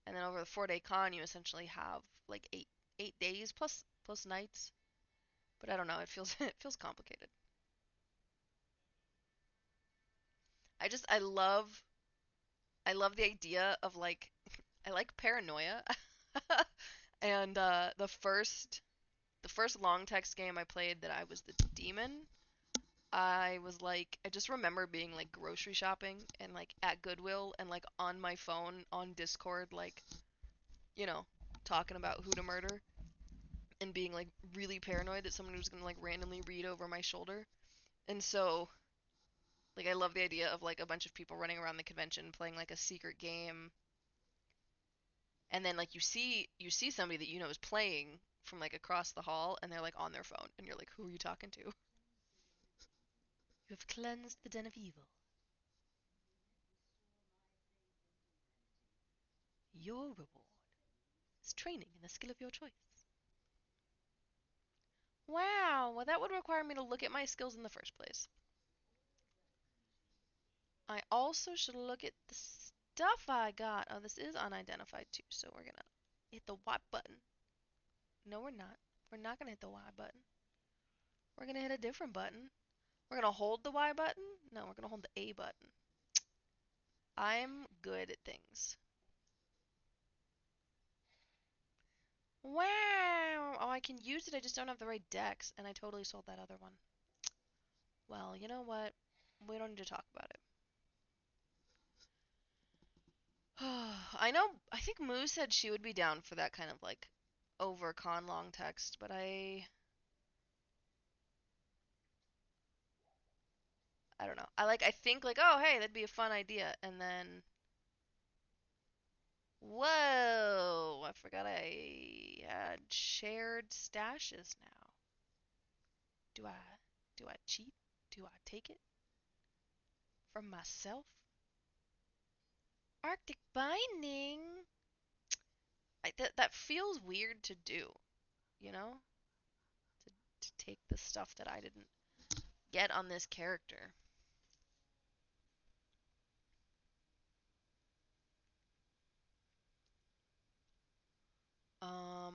and then over the 4 day con you essentially have like 8 days plus nights. But I don't know, it feels it feels complicated. I love the idea of like I like paranoia. And the first long text game I played that I was the demon, I was like I just remember being like grocery shopping and like at Goodwill and like on my phone on Discord like, you know, talking about who to murder and being like really paranoid that someone was gonna like randomly read over my shoulder. And so like I love the idea of like a bunch of people running around the convention playing like a secret game and then like you see somebody that you know is playing from like across the hall and they're like on their phone and you're like who are you talking to? You have cleansed the den of evil. Your reward is training in a skill of your choice. Wow, well that would require me to look at my skills in the first place. I also should look at the stuff I got. Oh, this is unidentified too, so we're gonna hit the Y button. No, we're not. We're not gonna hit the Y button. We're gonna hit a different button. We're gonna hold the Y button? No, we're gonna hold the A button. I'm good at things. Wow! Oh, I can use it, I just don't have the right dex, and I totally sold that other one. Well, you know what? We don't need to talk about it. I know, I think Moo said she would be down for that kind of like over con long text, but I don't know. I think like, oh hey, that'd be a fun idea, and then whoa, I forgot I had shared stashes now. Do I cheat? Do I take it from myself? Arctic binding. That feels weird to do, you know? To take the stuff that I didn't get on this character.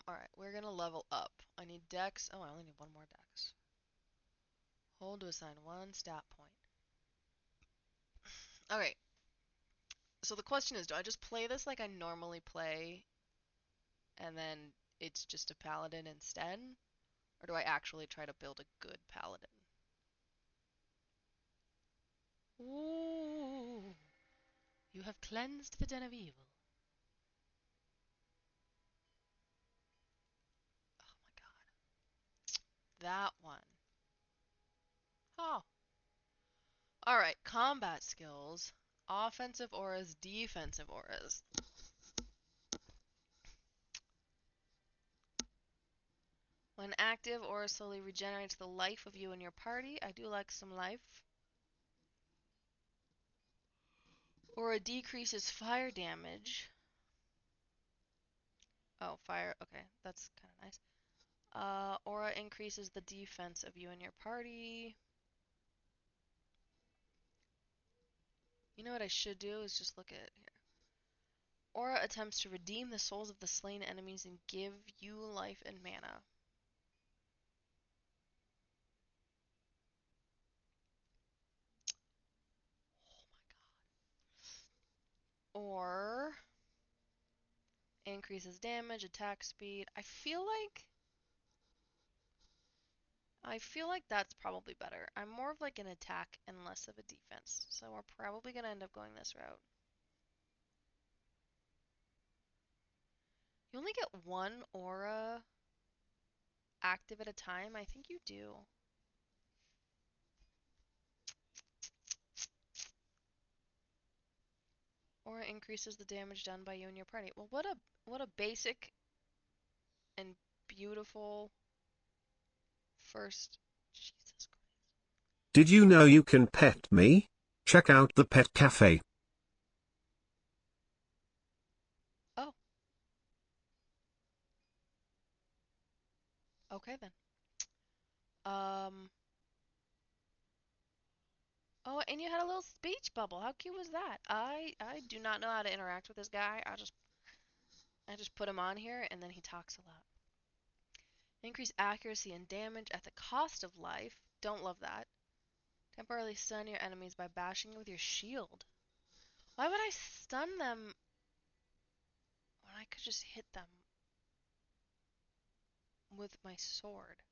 Alright, we're gonna level up. I need dex. Oh, I only need one more dex. Hold to assign one stat point. Okay, so the question is, do I just play this like I normally play and then it's just a paladin instead? Or do I actually try to build a good paladin? Ooh, you have cleansed the den of evil. Oh my god. That one. Oh. Alright, combat skills. Offensive auras, defensive auras. When active, aura slowly regenerates the life of you and your party. I do like some life. Aura decreases fire damage. Oh, fire. Okay, that's kind of nice. Aura increases the defense of you and your party. You know what I should do is just look at here. Aura attempts to redeem the souls of the slain enemies and give you life and mana. or increases damage, attack speed. I feel like that's probably better. I'm more of like an attack and less of a defense, so we're probably gonna end up going this route. You only get one aura active at a time? I think you do. Aura increases the damage done by you and your party. Well, what a basic and beautiful first. Jesus Christ. Did you know you can pet me? Check out the pet cafe. Oh, okay then. Um. Oh, and you had a little speech bubble. How cute was that? I do not know how to interact with this guy. I just put him on here and then he talks a lot. Increase accuracy and damage at the cost of life. Don't love that. Temporarily stun your enemies by bashing with your shield. Why would I stun them when I could just hit them with my sword?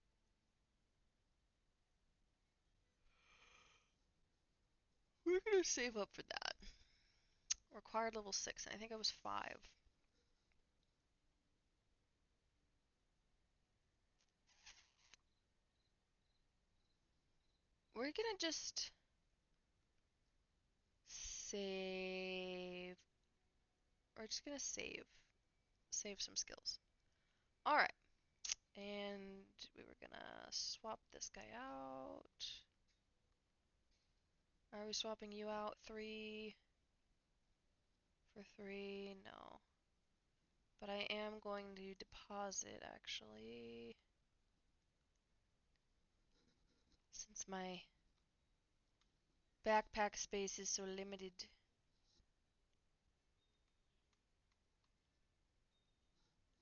We're gonna save up for that. Required level 6, and I think I was 5. We're gonna just save. We're just gonna save some skills. Alright, and we were gonna swap this guy out. Are we swapping you out? 3 for 3? No. But I am going to deposit, actually, since my backpack space is so limited.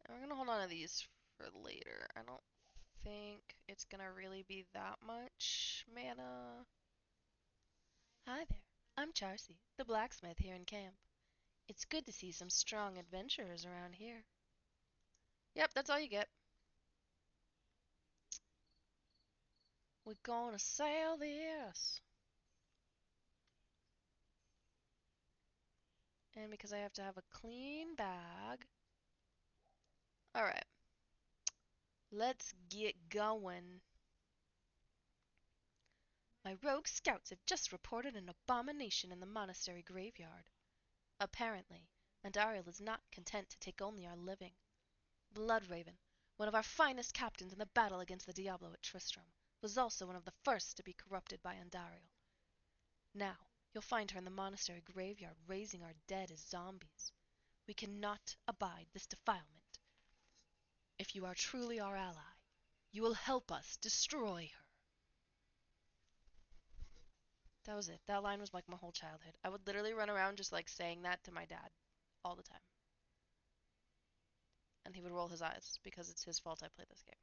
And we're gonna hold on to these for later. I don't think it's gonna really be that much mana. Hi there, I'm Charcy, the blacksmith here in camp. It's good to see some strong adventurers around here. Yep, that's all you get. We're gonna sail this. And because I have to have a clean bag. Alright, let's get going. My rogue scouts have just reported an abomination in the monastery graveyard. Apparently, Andariel is not content to take only our living. Bloodraven, one of our finest captains in the battle against the Diablo at Tristram, was also one of the first to be corrupted by Andariel. Now, you'll find her in the monastery graveyard raising our dead as zombies. We cannot abide this defilement. If you are truly our ally, you will help us destroy her. That was it. That line was like my whole childhood. I would literally run around just like saying that to my dad all the time. And he would roll his eyes because it's his fault I played this game.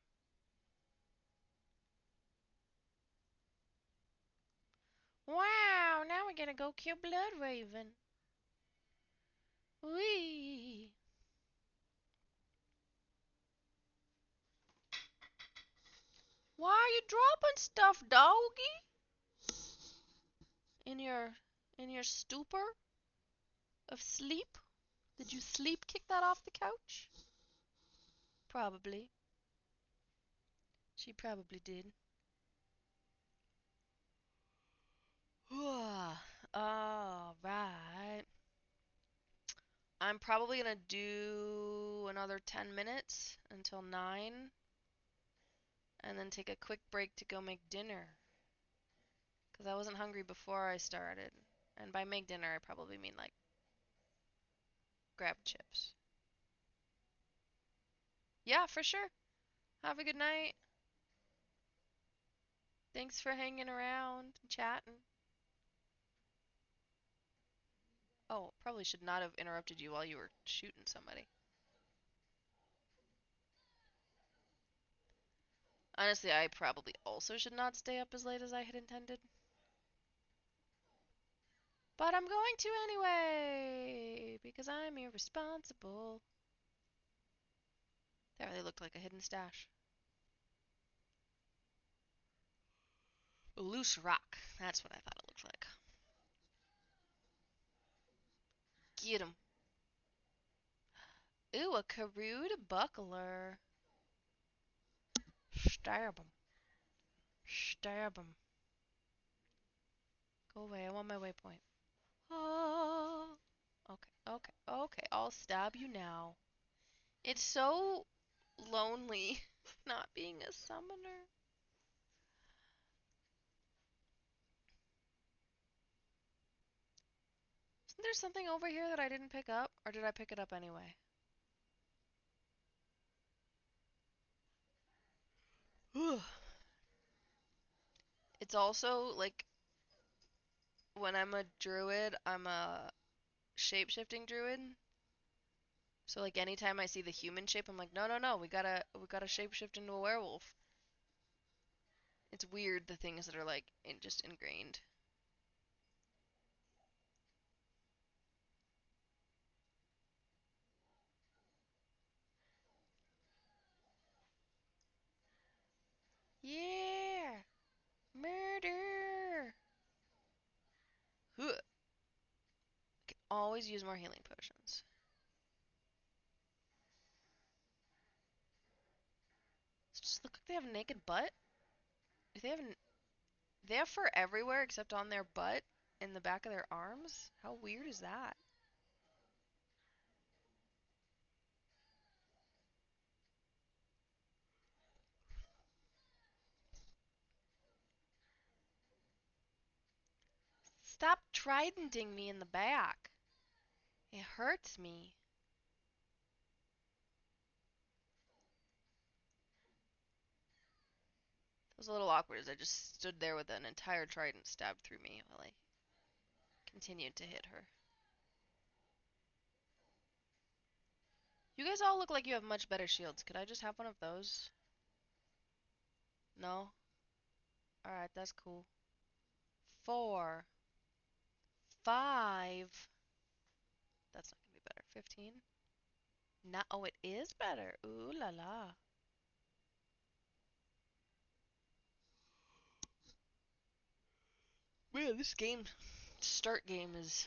Wow, now we're gonna go kill Bloodraven. Whee! Why are you dropping stuff, doggy? In your in your stupor of sleep? Did you sleep kick that off the couch? Probably. She probably did. Alright. I'm probably gonna do another 10 minutes until 9 and then take a quick break to go make dinner. Because I wasn't hungry before I started. And by make dinner, I probably mean like grab chips. Yeah, for sure. Have a good night. Thanks for hanging around and chatting. Oh, probably should not have interrupted you while you were shooting somebody. Honestly, I probably also should not stay up as late as I had intended. But I'm going to anyway! responsible. That really looked like a hidden stash. A loose rock. That's what I thought it looked like. Get him. Ooh, a Karud buckler. Stab him. Stab him. Go away. I want my waypoint. Oh. Okay, okay, okay. I'll stab you now. It's so lonely not being a summoner. Isn't there something over here that I didn't pick up? Or did I pick it up anyway? It's also like when I'm a druid, I'm a shape-shifting druid. So like anytime I see the human shape, I'm like, no, no, no, we gotta shapeshift into a werewolf. It's weird the things that are like just ingrained. Yeah, murder. Huh. Can always use more healing potions. Does it just look like they have a naked butt? Do they have they have fur everywhere except on their butt and the back of their arms? How weird is that? Stop tridenting me in the back. It hurts me. It was a little awkward as I just stood there with an entire trident stabbed through me while I continued to hit her. You guys all look like you have much better shields. Could I just have one of those? No? Alright, that's cool. 4. 5. That's not gonna be better. 15. No, oh, it is better. Ooh la la. Man, this start game is.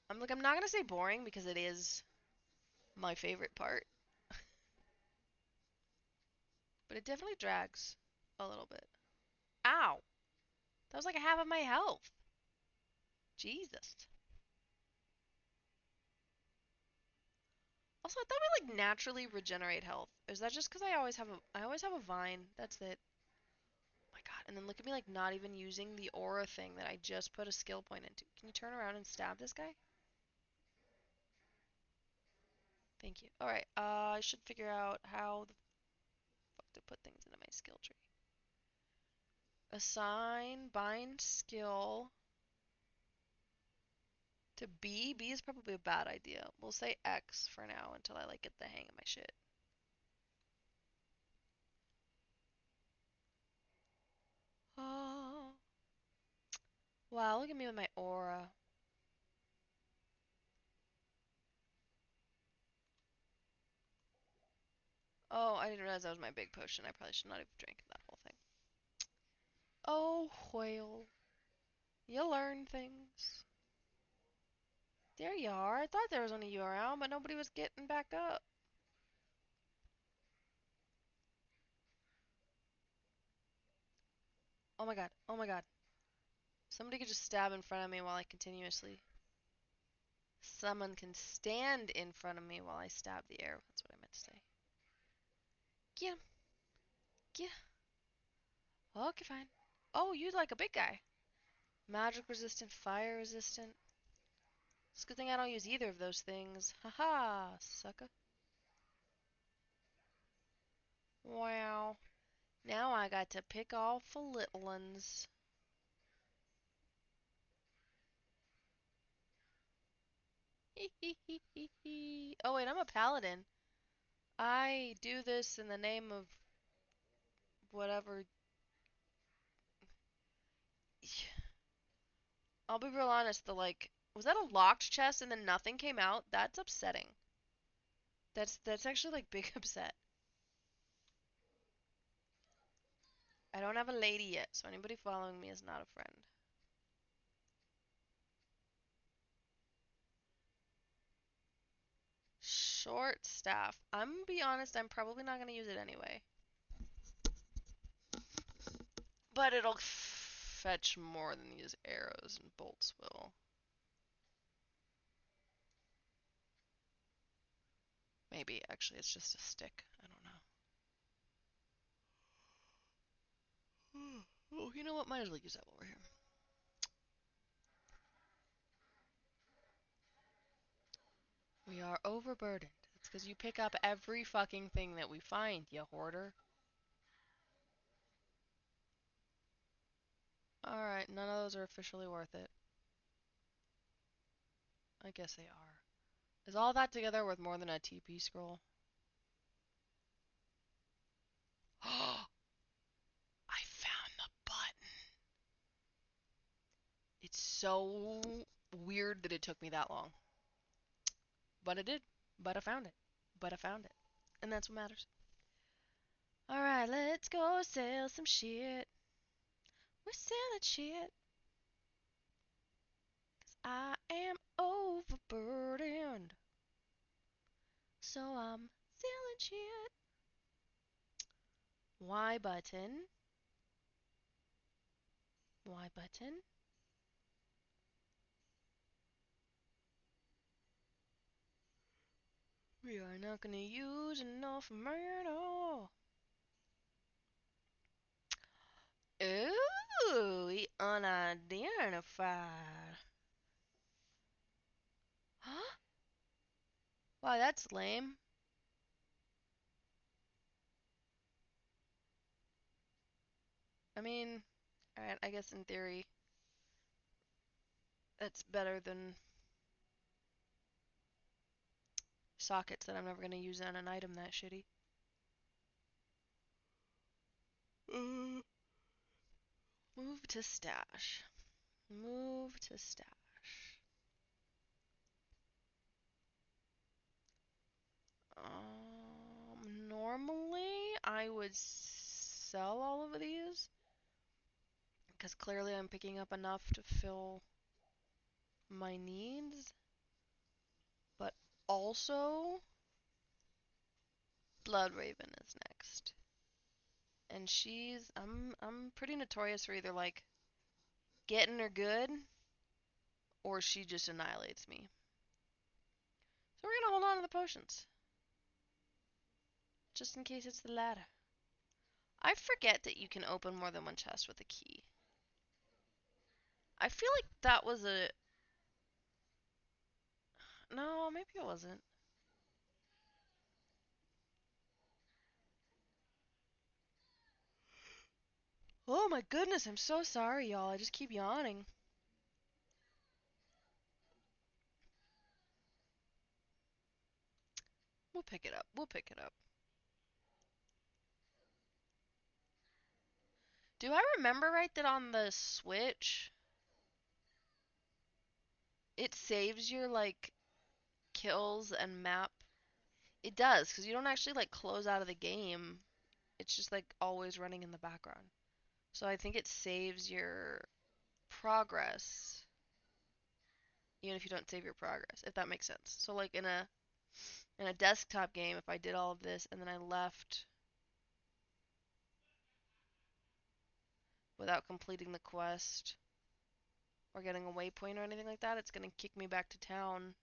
I'm not gonna say boring because it is my favorite part, but it definitely drags a little bit. Ow! That was like a half of my health. Jesus. Also, I thought we like naturally regenerate health. Is that just because I always have a vine? That's it. Oh my god! And then look at me like not even using the aura thing that I just put a skill point into. Can you turn around and stab this guy? Thank you. All right. I should figure out how the fuck to put things into my skill tree. Assign bind skill to B. B is probably a bad idea. We'll say X for now until I like get the hang of my shit. Oh. Wow, look at me with my aura. Oh, I didn't realize that was my big potion. I probably should not have drank that whole thing. Oh, whale. You learn things. There you are. I thought there was only you around, but nobody was getting back up. Oh my god. Oh my god. Somebody could just stab in front of me while I continuously. Someone can stand in front of me while I stab the air. That's what I meant to say. Get him. Get him. Okay, fine. Oh, you like a big guy. Magic resistant, fire resistant. It's a good thing I don't use either of those things. Haha, sucker. Wow. Now I got to pick off the little ones. Oh wait, I'm a paladin. I do this in the name of whatever. I'll be real honest, the like Was that a locked chest and then nothing came out? That's upsetting. That's actually like big upset. I don't have a lady yet, so anybody following me is not a friend. Short staff. I'm gonna be honest, I'm probably not gonna use it anyway. But it'll fetch more than these arrows and bolts will. Maybe, actually, it's just a stick. I don't know. Oh, you know what? Might as well use that while we're here. We are overburdened. It's because you pick up every fucking thing that we find, you hoarder. Alright, none of those are officially worth it. I guess they are. Is all that together worth more than a TP scroll? I found the button. It's so weird that it took me that long. But it did. But I found it. But I found it. And that's what matters. Alright, let's go sell some shit. We're selling shit. Cause I am overburdened. So I'm selling shit. Y button. Y button. We are not gonna use enough mana. Ooh, we unidentified. Huh? Wow, that's lame. I mean, alright, I guess in theory, that's better than sockets that I'm never gonna use on an item that shitty. Uh, Move to stash. Move to stash. Normally I would sell all of these because clearly I'm picking up enough to fill my needs, but also Blood Raven is next. And I'm pretty notorious for either like getting her good or she just annihilates me. So we're gonna hold on to the potions. Just in case it's the latter. I forget that you can open more than one chest with a key. I feel like that was a... No, maybe it wasn't. Oh my goodness, I'm so sorry, y'all. I just keep yawning. We'll pick it up. We'll pick it up. Do I remember right that on the Switch, it saves your, like, kills and map? It does, because you don't actually, like, close out of the game. It's just, like, always running in the background. So I think it saves your progress, even if you don't save your progress, if that makes sense. So, like, in a desktop game, if I did all of this and then I left without completing the quest or getting a waypoint or anything like that, it's going to kick me back to town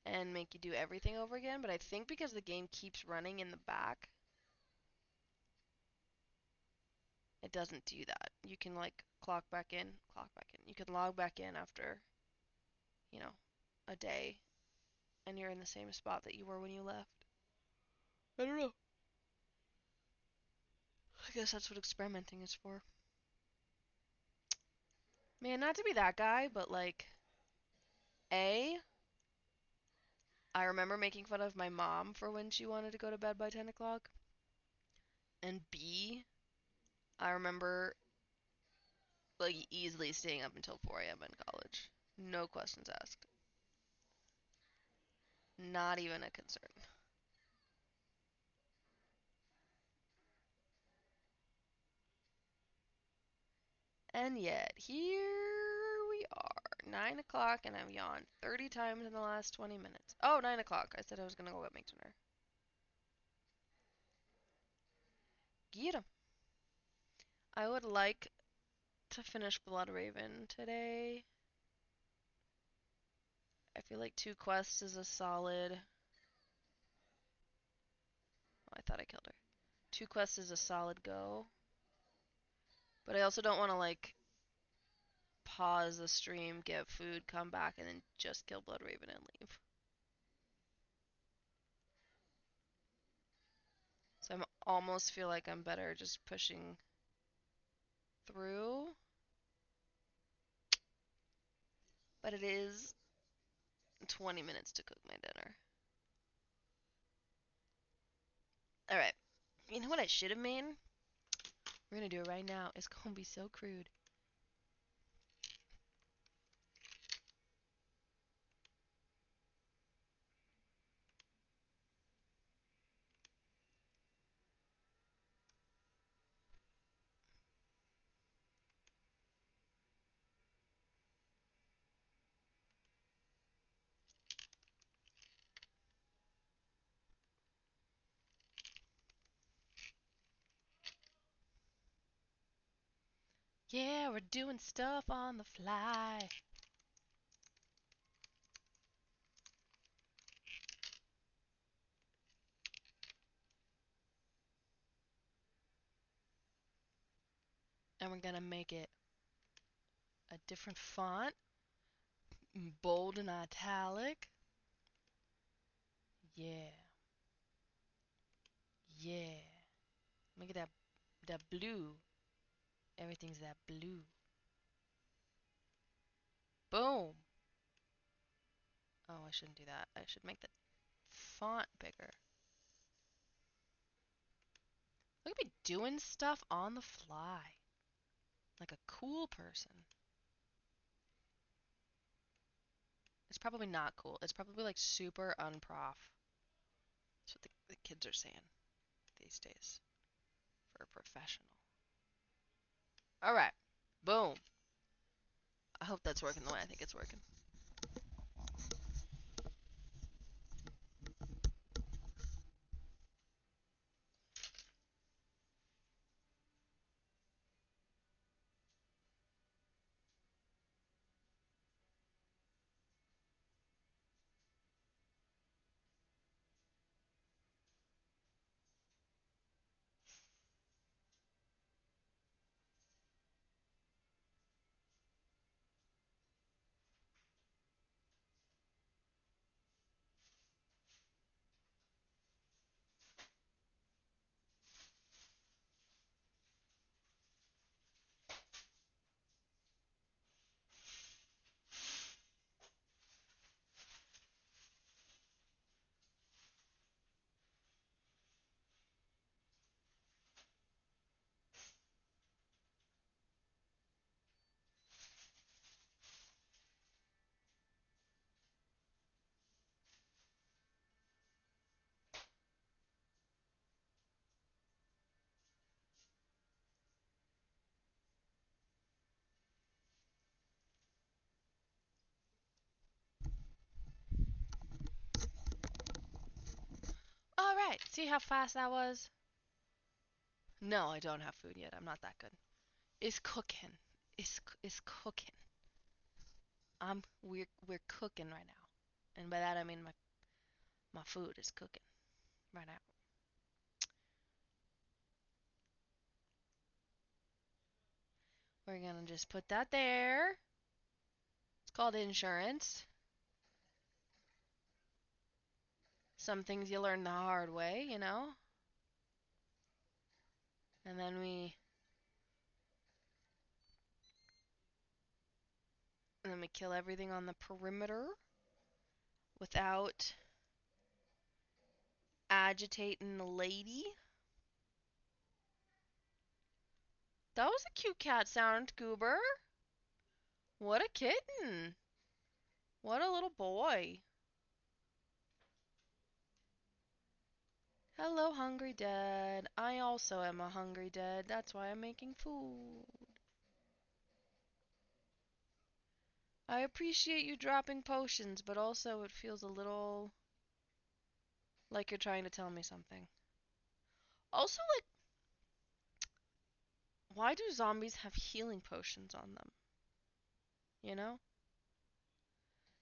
and make you do everything over again. But I think because the game keeps running in the back, it doesn't do that. You can like clock back in, clock back in. You can log back in after, you know, a day and you're in the same spot that you were when you left. I don't know. I guess that's what experimenting is for. Man, not to be that guy, but like, A, I remember making fun of my mom for when she wanted to go to bed by 10 o'clock. And B, I remember like easily staying up until 4 a.m. in college. No questions asked. Not even a concern. And yet, here we are. 9 o'clock, and I've yawned 30 times in the last 20 minutes. Oh, 9 o'clock. I said I was gonna go make dinner. Get 'em. I would like to finish Blood Raven today. I feel like 2 quests is a solid. Oh, I thought I killed her. 2 quests is a solid go. But I also don't want to, like, pause the stream, get food, come back, and then just kill Blood Raven and leave. So I almost feel like I'm better just pushing through. But it is 20 minutes to cook my dinner. Alright. You know what I should have made? We're gonna do it right now. It's gonna be so crude. Yeah, we're doing stuff on the fly. And we're gonna make it a different font, bold and italic. Yeah, yeah. Make it that blue. Everything's that blue. Boom. Oh, I shouldn't do that. I should make the font bigger. Look at me doing stuff on the fly. Like a cool person. It's probably not cool. It's probably like super unprof. That's what the kids are saying these days for a professional. Alright. Boom. I hope that's working the way I think it's working. Alright, see how fast that was? No, I don't have food yet. I'm not that good. It's cooking. It's cooking. We're cooking right now. And by that I mean my food is cooking right now. We're gonna just put that there. It's called insurance. Some things you learn the hard way, you know? And then we kill everything on the perimeter without agitating the lady. That was a cute cat sound, Goober. What a kitten. What a little boy. Hello, Hungry Dad. I also am a hungry dad. That's why I'm making food. I appreciate you dropping potions, but also it feels a little like you're trying to tell me something. Also, like, why do zombies have healing potions on them? You know?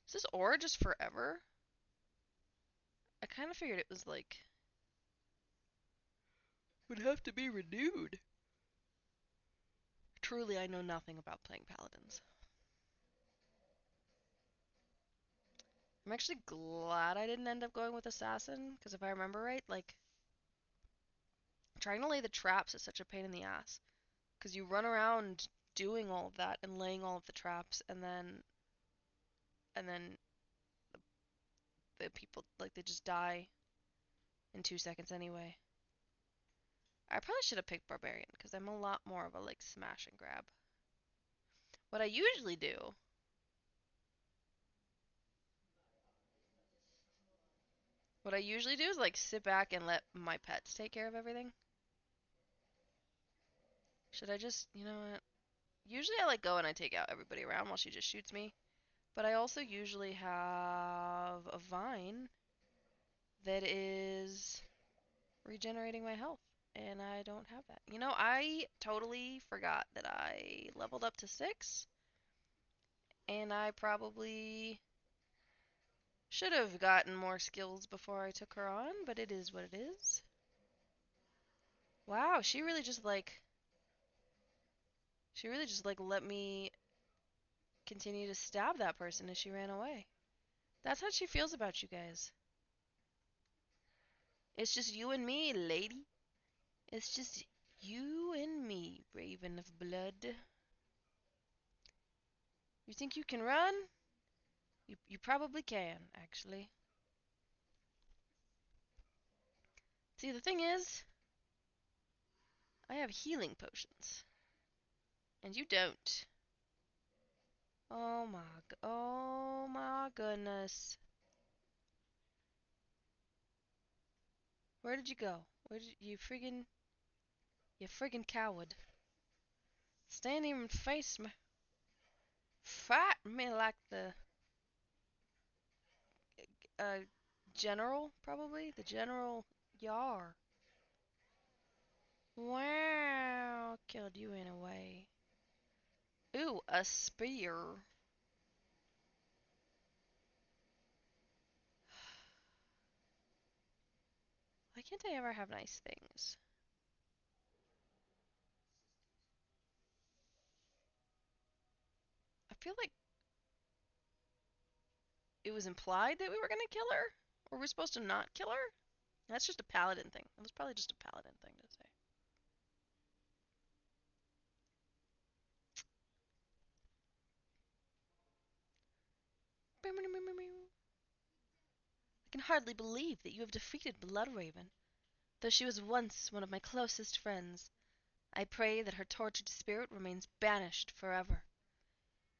Is this aura just forever? I kind of figured it was like, would have to be renewed. Truly, I know nothing about playing paladins. I'm actually glad I didn't end up going with assassin, because if I remember right, like, trying to lay the traps is such a pain in the ass. Because you run around doing all of that and laying all of the traps, and then the people, like, they just die in 2 seconds anyway. I probably should have picked barbarian, because I'm a lot more of a, like, smash and grab. What I usually do, what I usually do is, like, sit back and let my pets take care of everything. Should I just, you know what? Usually I, like, go and I take out everybody around while she just shoots me. But I also usually have a vine that is regenerating my health, and I don't have that. You know, I totally forgot that I leveled up to 6, and I probably should have gotten more skills before I took her on, but it is what it is. Wow, she really just like let me continue to stab that person as she ran away. That's how she feels about you guys. It's just you and me, lady. It's just you and me, Raven of Blood. You think you can run? You probably can, actually. See, the thing is, I have healing potions, and you don't. Oh my goodness. Where did you go? Where did you friggin' coward. Stand here and face me. Fight me like the, uh, general, probably? The general Yar. Wow, killed you in a way. Ooh, a spear. Why can't I ever have nice things? I feel like it was implied that we were gonna kill her? Or we're supposed to not kill her? That's just a paladin thing. That was probably just a paladin thing to say. I can hardly believe that you have defeated Bloodraven, though she was once one of my closest friends. I pray that her tortured spirit remains banished forever.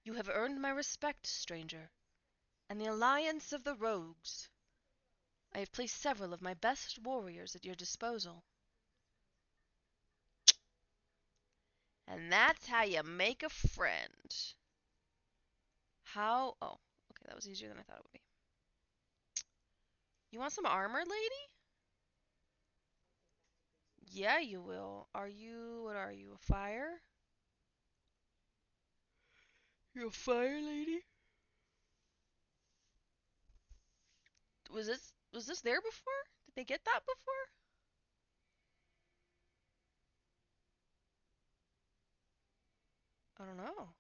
You have earned my respect, stranger, and the alliance of the rogues. I have placed several of my best warriors at your disposal. And that's how you make a friend. How? Oh, okay, that was easier than I thought it would be. You want some armor, lady? Yeah, you will. What are you, a fire? You're a fire lady? Was this there before? Did they get that before? I don't know.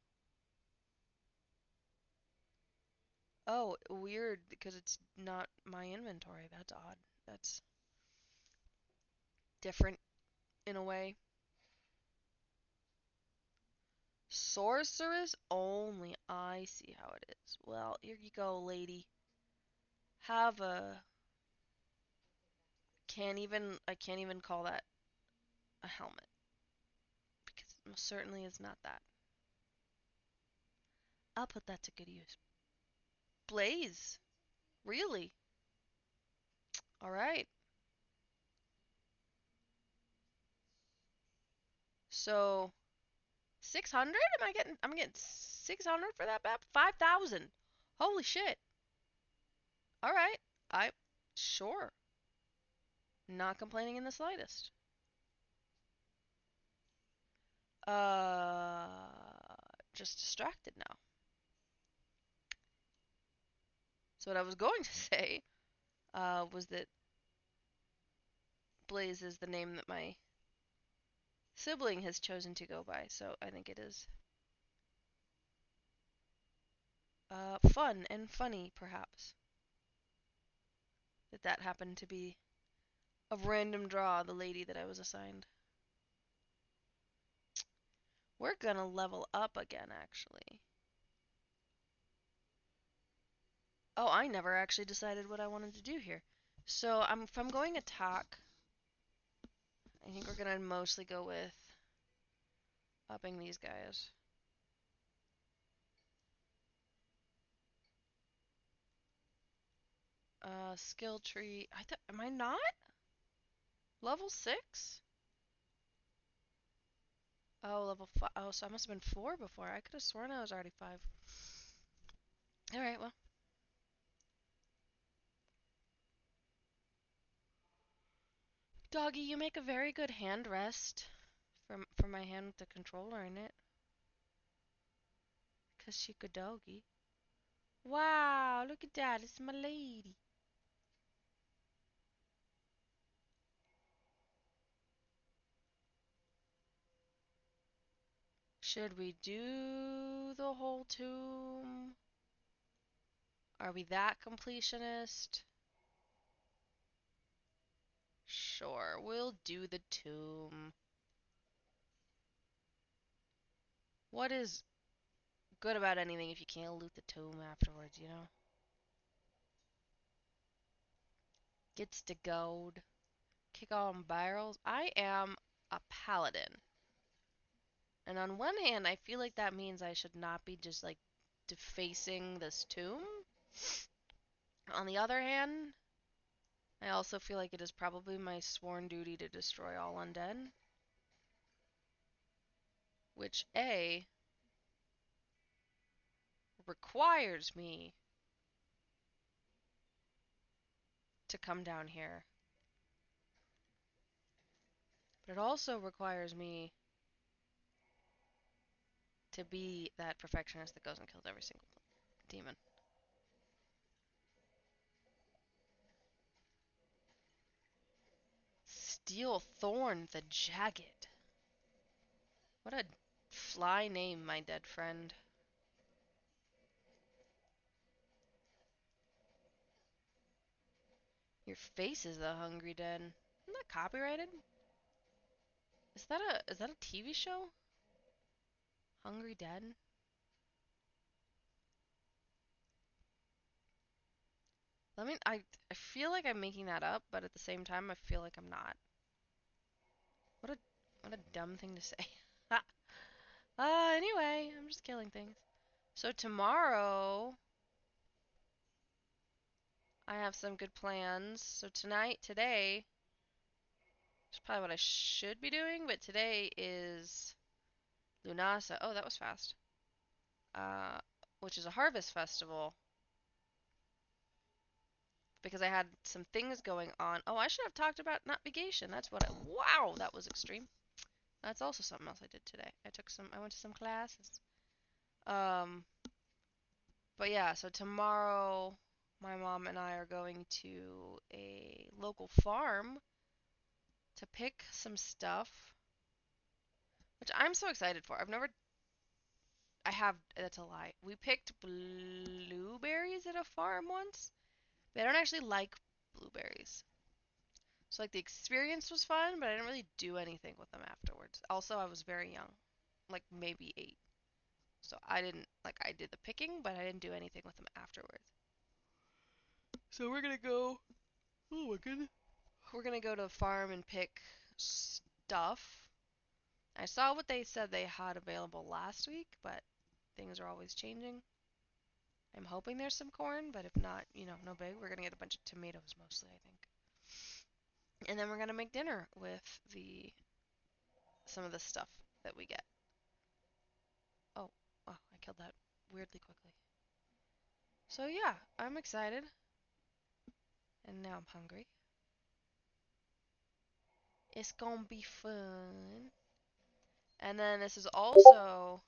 Oh, weird, because it's not my inventory. That's odd. That's different in a way. Sorceress only. I see how it is. Well, here you go, lady. Have a I can't even call that a helmet because Most certainly is not that. I'll put that to good use. Blaze? Really? Alright. So, 600? I'm getting 600 for that map? 5,000. Holy shit. Alright. I, sure. Not complaining in the slightest. Uh, just distracted now. So what I was going to say, was that Blaze is the name that my sibling has chosen to go by, so I think it is fun and funny, perhaps, that that happened to be of random draw the lady that I was assigned. We're gonna level up again, actually. Oh, I never actually decided what I wanted to do here. So if I'm going attack, I think we're gonna mostly go with upping these guys. Skill tree. Am I not? Level 6? Oh, level 5. Oh, so I must have been 4 before. I could have sworn I was already 5. Alright, well. Doggy, you make a very good hand rest for my hand with the controller in it. 'Cause she could doggy. Wow, look at that. It's my lady. Should we do the whole tomb? Are we that completionist? Sure, we'll do the tomb. What is good about anything if you can't loot the tomb afterwards, you know? Gets to gold. Kick on barrels. I am a paladin. And on one hand, I feel like that means I should not be just like defacing this tomb. On the other hand, I also feel like it is probably my sworn duty to destroy all undead. Which A requires me to come down here. But it also requires me to be that perfectionist that goes and kills every single demon. Steel Thorn the Jagged. What a fly name, my dead friend. Your face is the Hungry Dead. Isn't that copyrighted? Is that a TV show? Hungry Dead? I feel like I'm making that up, but at the same time I feel like I'm not. What a what a dumb thing to say. Anyway, I'm just killing things. So tomorrow I have some good plans. So today, is probably what I should be doing, but today is Lunasa. Oh, that was fast. Uh, which is a harvest festival because I had some things going on. Oh, I should have talked about navigation. That's what wow, that was extreme. That's also something else I did today. I went to some classes. Um, but yeah, so tomorrow my mom and I are going to a local farm to pick some stuff, which I'm so excited for. That's a lie. We picked blueberries at a farm once. They don't actually like blueberries. So like the experience was fun, but I didn't really do anything with them afterwards. Also, I was very young, like maybe 8. So I did the picking, but I didn't do anything with them afterwards. So we're gonna go. Oh my goodness. We're gonna go to a farm and pick stuff. I saw what they said they had available last week, but things are always changing. I'm hoping there's some corn, but if not, no big. We're gonna get a bunch of tomatoes mostly, I think. And then we're gonna make dinner with the some of the stuff that we get. Oh, wow, I killed that weirdly quickly. So yeah, I'm excited. And now I'm hungry. It's gonna be fun. And then this is also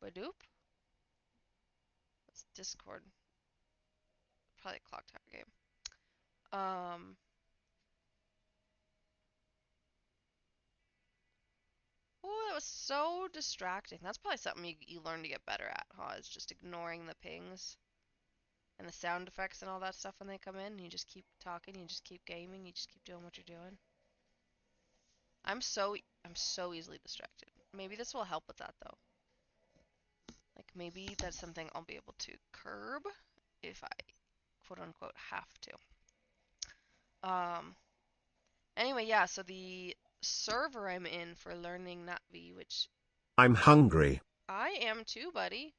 Badoop. It's Discord. Probably a clock tower game. Um, oh, that was so distracting. That's probably something you learn to get better at, huh? Is just ignoring the pings and the sound effects and all that stuff when they come in. And you just keep talking, you just keep gaming, you just keep doing what you're doing. I'm so easily distracted. Maybe this will help with that though. Like maybe that's something I'll be able to curb if I quote unquote have to. Anyway, yeah, so the server I'm in for learning NatV, which I'm hungry. I am too, buddy,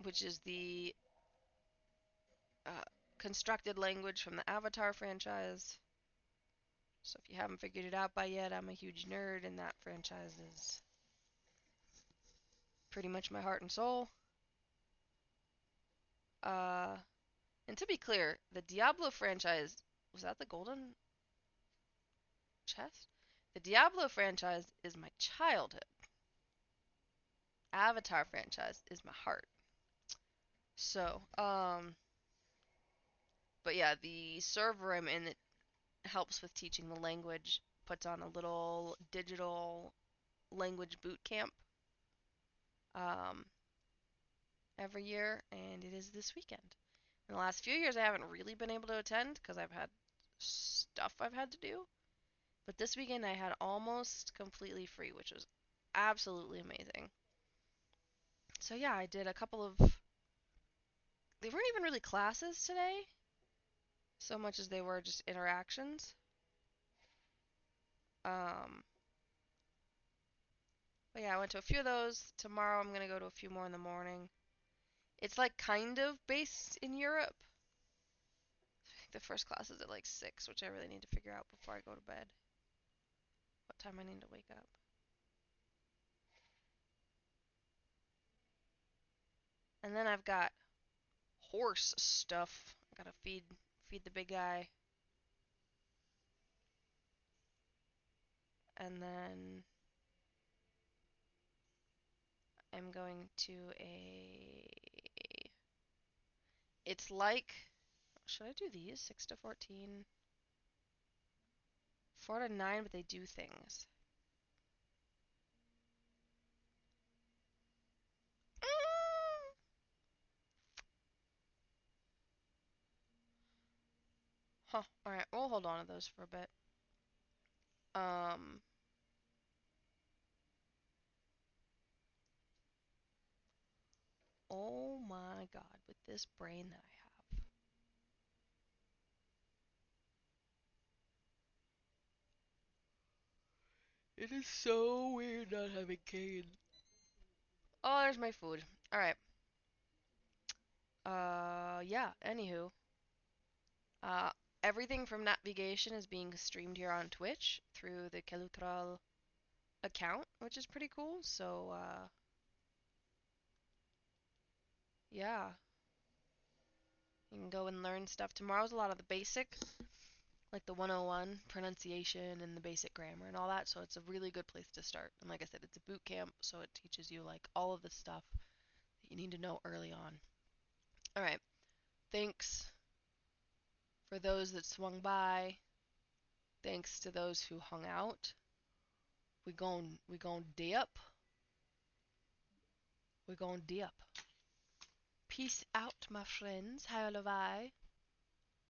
which is the constructed language from the Avatar franchise. So if you haven't figured it out by yet, I'm a huge nerd, and that franchise is pretty much my heart and soul. Uh, and to be clear, the Diablo franchise, was that the golden chest? The Diablo franchise is my childhood. Avatar franchise is my heart. So, but yeah, the server I'm in, it helps with teaching the language, puts on a little digital language boot camp um, every year, and it is this weekend. In the last few years, I haven't really been able to attend because I've had stuff I've had to do. But this weekend, I had almost completely free, which was absolutely amazing. So yeah, I did a couple of. They weren't even really classes today, so much as they were just interactions. Um, but yeah, I went to a few of those. Tomorrow, I'm gonna go to a few more in the morning. It's like kind of based in Europe. I think the first class is at like 6, which I really need to figure out before I go to bed. What time I need to wake up. And then I've got horse stuff. I gotta feed the big guy. And then I'm going to a. It's like. Should I do these? 6 to 14. 4 to 9, but they do things. Mm. Huh. Alright, we'll hold on to those for a bit. Um. Oh my god, with this brain that I have. It is so weird not having cane. Oh, there's my food. Alright. Yeah, anywho. Uh, everything from navigation is being streamed here on Twitch through the Kelutral account, which is pretty cool. So, yeah, you can go and learn stuff. Tomorrow's a lot of the basic, like the 101 pronunciation and the basic grammar and all that. So it's a really good place to start. And like I said, it's a boot camp, so it teaches you like all of the stuff that you need to know early on. All right. Thanks for those that swung by. Thanks to those who hung out. We gon' dip. We gon' dip. Peace out, my friends. How are